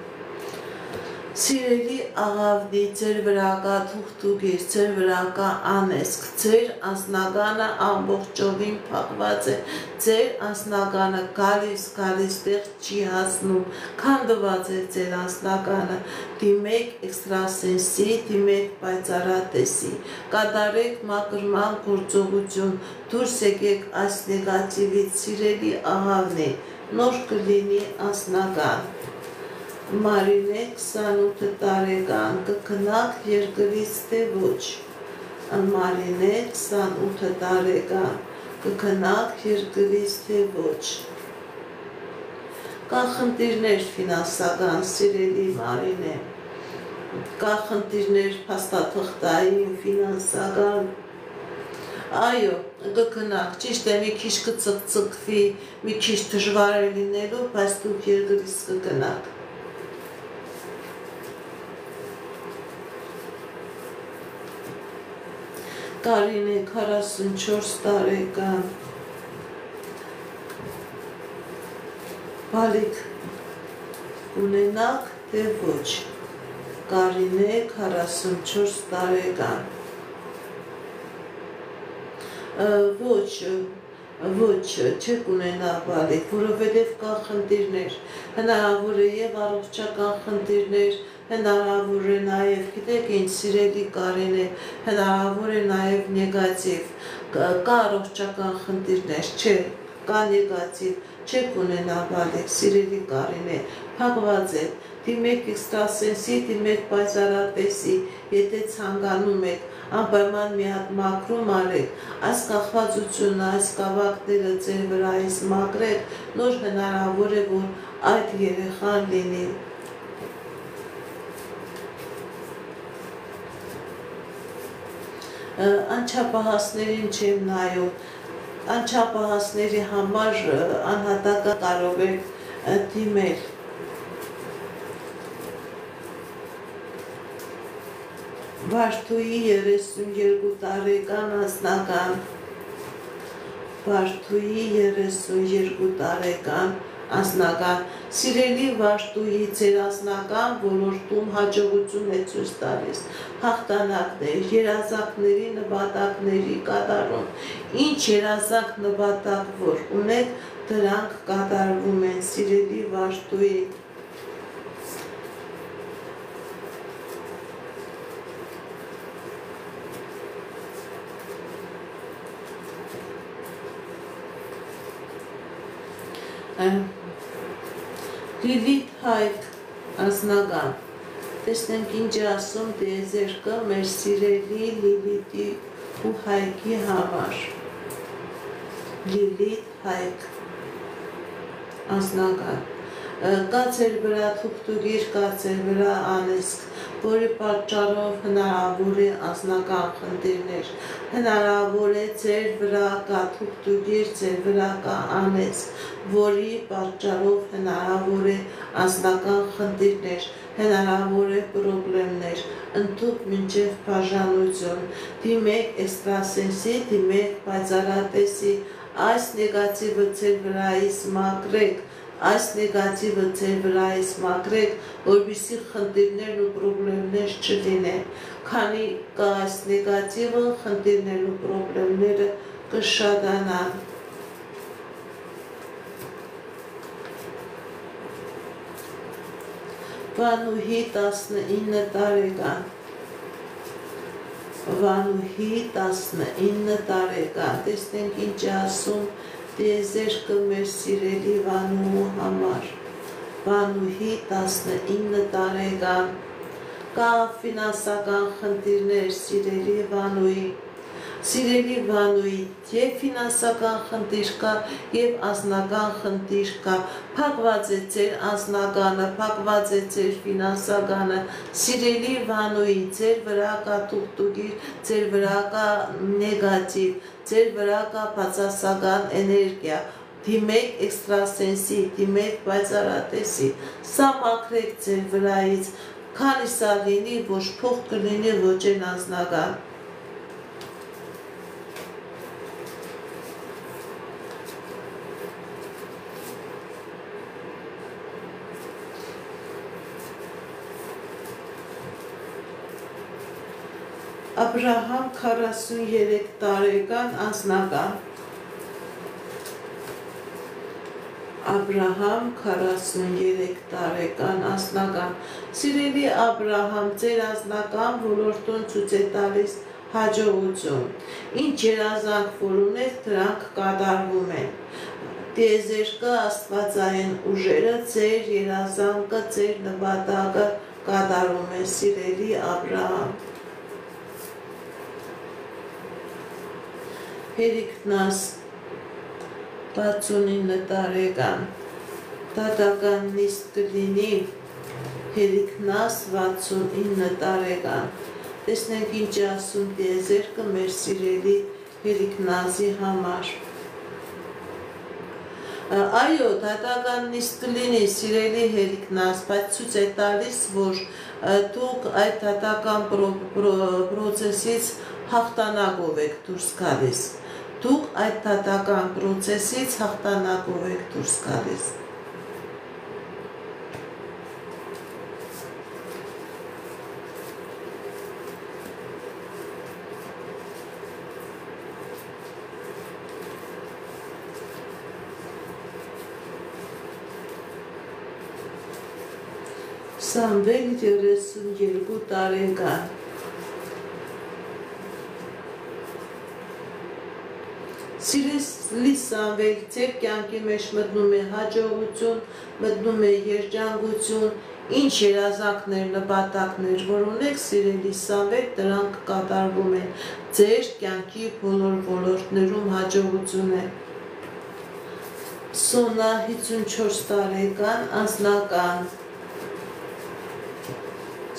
Սիրելի աղավնի, ձեր վրա կա թուղթուգիր, ձեր վրա կա անեսք, ձեր անձնականը ամբողջովին փակված է, ձեր անձնականը գալիս տեղ չի հասնում, քանդված է ձեր անձնականը, դիմեք էքստրասենսի, դիմեք պայծառատեսի, կատարեք մաքրման գործողություն, դուրս եկեք այս նեգատիվից, սիրելի աղավնի, նոր կլինի անձնական։ Մարինե 28 տարեկան, կքնակ երկրից թե ոչ, Մարինե 28 տարեկան, կքնակ երկրից թե ոչ, կա խնդիրներ ֆինանսական, սիրելի Մարինե, կա խնդիրներ փաստաթղթային, ֆինանսական, այո, կքնակ, ճիշտ է մի քիչ կծկծկվի, մի քիչ դժվար է լինելու, բայց դուք երկրից կգնաք։ Կարինե 44 տարեկան, բալիկ ունենաք թե ոչ, Կարինե 44 տարեկան, ոչ, չեք ունենա բալիկ, որովհետև կա խնդիրներ, հնարավոր է և առողջական խնդիրներ, հնարավոր է նաև, գիտեք ինչ սիրելի Կարինե, հնարավոր է նաև նեգատիվ, կա առողջական խնդիրներ, չէ, կա նեգատիվ, չեք ունենա բալիկ, սիրելի Կարինե, փակված է, դիմեք էքստրասենսի, դիմեք պայծառատեսի, եթե ցանկանում եք, անպայման մի հատ մաքրում արեք, այս կախվածությունը, այս կավակները ձեր վրայից մաքրեք, նոր հնարավոր է, որ այդ երեխան լինի։ Անչափահասներին չեմ նայում, անչափահասների համար անհատական կարող եք դիմել։ Վարդուհի 32 տարեկան անձնական, Վարդուհի 32 տարեկան անձնական, սիրելի Վարդուհի, ձեր անձնական ոլորտում հաջողություն է ցույց տալիս, հաղթանակներ, երազանքների նպատակների կատարում, ինչ երազանք նպատակ որ ունեք, դրանք կատարվում են, սիրելի Վարդուհի։ Լիլիթ Հայկ անձնական, տեսնենք ինչ ասում դեզերքը մեր սիրելի Լիլիթի ու Հայկի համար, Լիլիթ Հայկ անձնական, կա ձեր վրա թուղթուգիր, կա ձեր վրա անեսք, որի պատճառով հնարավոր է անձնական խնդիրներ, հնարավոր է ձեր վրա կա թուղթուգիր, ձեր վրա կա անեսք, որի պատճառով հնարավոր է անձնական խնդիրներ, հնարավոր է պրոբլեմներ, ընդհուպ մինչև բաժանություն, դիմեք էքստրասենսի, դիմեք պայծառատեսի, այս նեգատիվը ձեր վրայից մաքրեք, այս նեգատիվը ձեր վրայից մաքրեք, որպեսզի խնդիրներն ու պրոբլեմներ չլինեն, քանի կա այս նեգատիվը, խնդիրներն ու պրոբլեմները կշատանան։ Վանուհի 19 տարեկան, Վանուհի 19 տարեկան, տեսնենք ինչ է ասում տիեզերքը մեր սիրելի Վանուհու համար, Վանուհի 19 տարեկան, կա ֆինանսական խնդիրներ սիրելի Վանուհի, Սիրելի Վանուհի, և ֆինանսական խնդիր կա, և անձնական խնդիր կա, փակված է ձեր անձնականը, փակված է ձեր ֆինանսականը, սիրելի Վանուհի, ձեր վրա կա թուղթուգիր, ձեր վրա կա նեգատիվ, ձեր վրա կա բացասական էներգիա, դիմեք էքստրասենսի, դիմեք պայծառատեսի, սա մաքրեք ձեր վրայից, քանի սա լինի, ոչ փող կլինի, ոչ էլ անձնական։ Աբրահամ 43 տարեկան անձնական, Աբրահամ 43 տարեկան անձնական, սիրելի Աբրահամ, ձեր անձնական ոլորտում ցույց է տալիս հաջողություն, ինչ երազանք որ ունեք, դրանք կատարվում են, տիեզերքը աստվածային ուժերը ձեր երազանքը, ձեր նպատակը կատարում են, սիրելի Աբրահամ։ Հերիքնաս 69 տարեկան, դատական նիստ կլինի, Հերիքնաս 69 տարեկան, տեսնենք ինչ է ասում տիեզերքը մեր սիրելի Հերիքնասի համար։ Այո, դատական նիստ կլինի սիրելի Հերիքնաս, բայց ցույց է տալիս, որ դուք այդ դատական պրոցեսից հաղթանակով եք դուրս գալիս, դուք այդ դատական պրոցեսից հաղթանակով եք դուրս գալիս։ Սամվել 32 տարեկան, Սիրելի Սամվել, ձեր կյանքի մեջ մտնում է հաջողություն, մտնում է երջանկություն, ինչ երազանքներ, նպատակներ, որ ունեք սիրելի Սամվել, դրանք կատարվում են, ձեր կյանքի բոլոր ոլորտներում հաջողություն է։ Սոնա 54 տարեկան անձնական,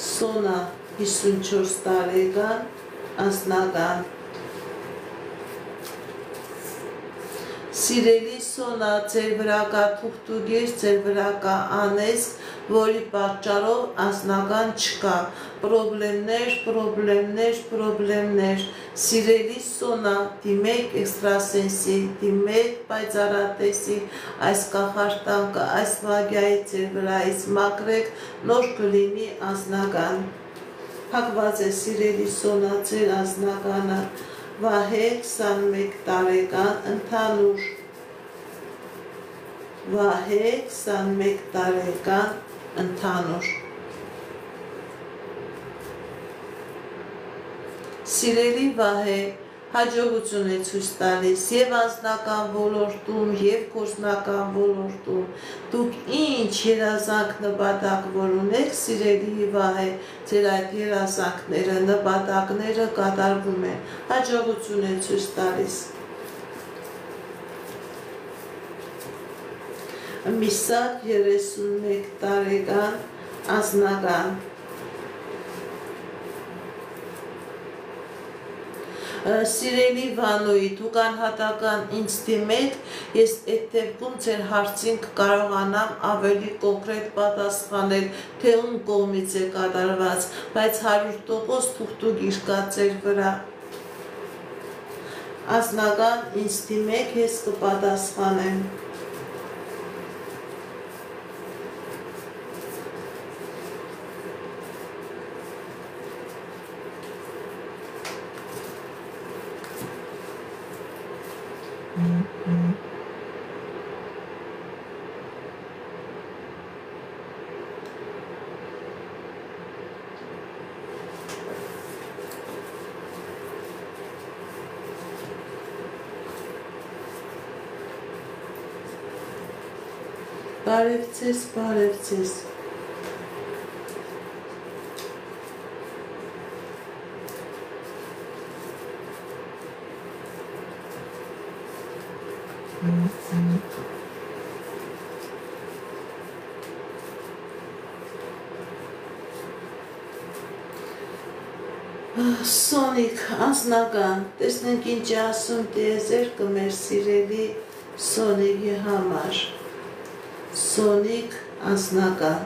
Սոնա 54 տարեկան անձնական, Սիրելի Սոնա, ձեր վրա կա թուղթուգիր, ձեր վրա կա անեսք, որի պատճառով անձնական չկա, պրոբլեմներ, սիրելի Սոնա, դիմեք էքստրասենսի, դիմեք պայծառատեսի, այս կախարդանքը, այս մագիայի ձեր վրայից մաքրեք, նոր կլինի անձնական, փակված է սիրելի Սոնա, ձեր անձնականը, Վահե 21 տարեկան ընդհանուր, Վահե 21 տարեկան ընդհանուր, Սիրելի Վահե, հաջողություն է ցույց տալիս եւ անձնական ոլորտում եւ գործնական ոլորտում, դուք ինչ երազանք նպատակ որ ունեք, սիրելի Վահե, ձեր այդ երազանքները, նպատակները կատարվում են, հաջողություն է ցույց տալիս։ Միսակ 31 տարեկան անձնական Սիրելի Վանոյի, դուք անհատական ինձ դիմեք, ես այդ դեպքում ձեր հարցին կկարողանամ ավելի կոնկրետ պատասխանել, թե ում կողմից է կատարված, բայց 100% թուղթուգիր կա ձեր վրա։ Անձնական ինձ դիմեք, ես կպատասխանեմ։ Բարևձեզ։ Սոնիկ, անձնական, տեսնենք ինչ է ասում տիեզերքը մեր սիրելի Սոնիկի համար։ Սոնիկ, անձնական։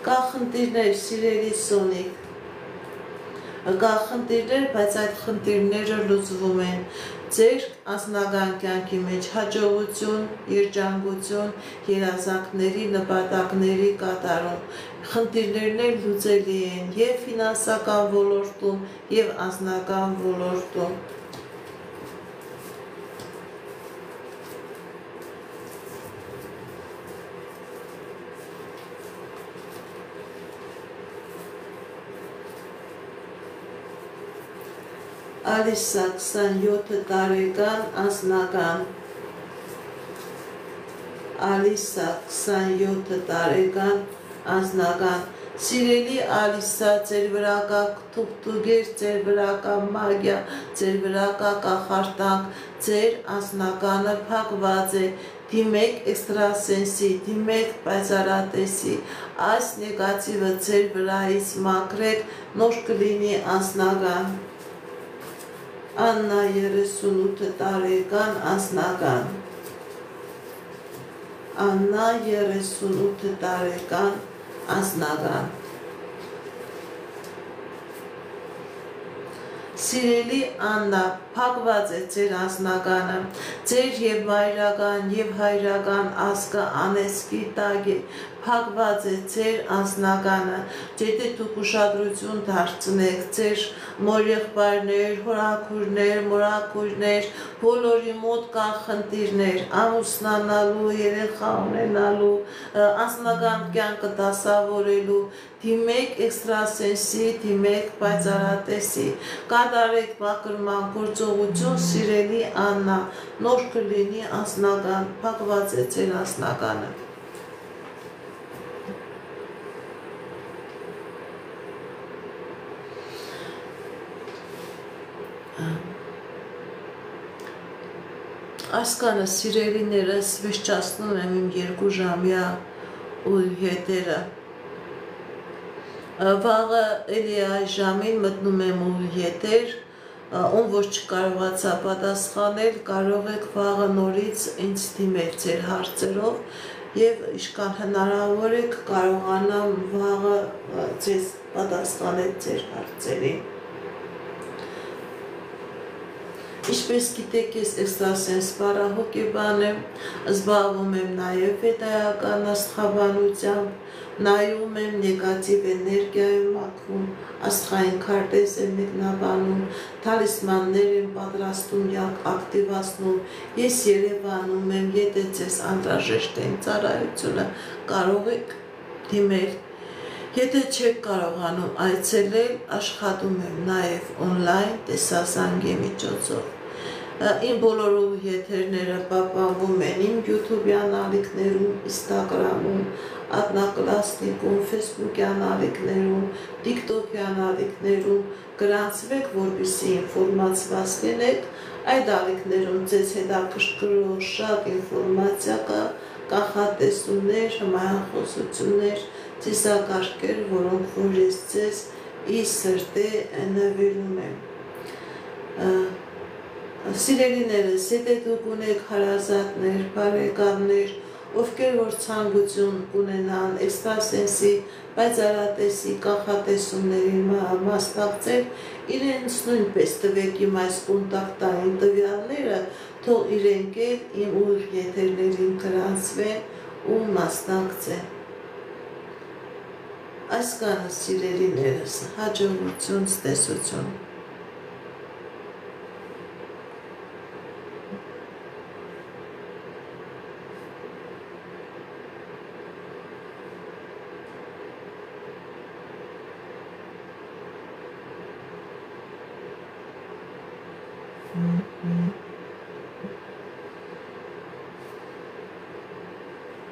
Կա խնդիրներ, սիրելի Սոնիկ, կա խնդիրներ, բայց այդ խնդիրները լուծվում են։ Ձեր անձնական կյանքի մեջ հաջողություն, երջանկություն, երազանքների, նպատակների կատարում։ Խնդիրներն էլ լուծելի են եւ ֆինանսական ոլորտում, եւ անձնական ոլորտում։ Ալիսա 27 տարեկան անձնական Ալիսա 27 տարեկան անձնական Սիրելի Ալիսա, ձեր վրա կա թուղթուգիր, ձեր վրա կա մագիա, ձեր վրա կա կախարդանք, ձեր անձնականը փակված է, դիմեք էքստրասենսի, դիմեք պայծառատեսի, այս նեգատիվը ձեր վրայից մաքրեք, նոր կլինի անձնական։ Աննա 38 տարեկան անձնական Աննա 38 տարեկան անձնական Սիրելի Աննա, փակված է ձեր անձնականը, ձեր եւ մայրական եւ հայրական ազգը անեսքի տակ է, փակված է ձեր անձնականը, եթե դուք ուշադրություն դարձնեք ձեր մորեղբայրներ, հորաքուրներ, մորաքույրներ, բոլորի մոտ կան խնդիրներ, ամուսնանալու, երեխա ունենալու, անձնական կյանքը դասավորելու, դիմեք էքստրասենսի, դիմեք պայծառատեսի, կատարեք մաքրման գործողություն, սիրելի Աննա, նոր կլինի անձնական, փակված է ձեր անձնականը։ Այսքանը սիրելիներս վեճացնում եմ իմ 2 ժամյա ու հետերը։ Վաղը էլի այս ժամին մտնում եմ ու հետեր, ում որ չկարողացա պատասխանել, կարող եք վաղը նորից ինձ դիմել ձեր հարցերով եւ ինչքան հնարավոր է կարողանամ վաղը ձեզ պատասխանել ձեր հարցերին։ Ինչպես գիտեք, ես էքստրասենս պարահոգեբան եմ, զբաղվում եմ նաև վեդայական աստղաբանությամբ, նայում եմ նեգատիվ էներգիայում մաքրում, աստղային քարտեզ եմ մեկնաբանում, թալիսմաններ եմ պատրաստում, ակտիվացնում, ես Երևանում եմ, եթե ձեզ անհրաժեշտ է ծառայությունը, կարող եք դիմել։ Եթե չեք կարողանում այցելել, աշխատում եմ նաև օնլայն տեսազանգի միջոցով։ Իմ բոլորով եթերները պահպանվում են իմ YouTube-յան ալիքներում, Instagram-ում, Adnaclassnic-ում, Facebook-յան ալիքներում, TikTok-յան ալիքներում, գրանցվեք, որպեսզի ինֆորմացված լինեք, այդ ալիքներում ձեզ հետաքրքրող շատ ինֆորմացիա կա, կանխատեսումներ, հմայախոսություններ, ծիսակարգեր, որոնք որ ես ձեզ ի սրտե նվիրում եմ։ Սիրելիներս, եթե դուք ունեք հարազատներ, բարեկամներ, ովքեր որ ցանկություն ունենան էքստրասենսի, պայծառատեսի կանխատեսումների մասնակցել, իրենց նույնպես տվեք իմ այս կոնտակտային տվյալները, թող իրենք էլ իմ ուղիղ եթերներին գրանցվեն ու մասնակցեն։ Այսքանը սիրելիներս, հաջողություն, ցտեսություն։ Mm-hmm.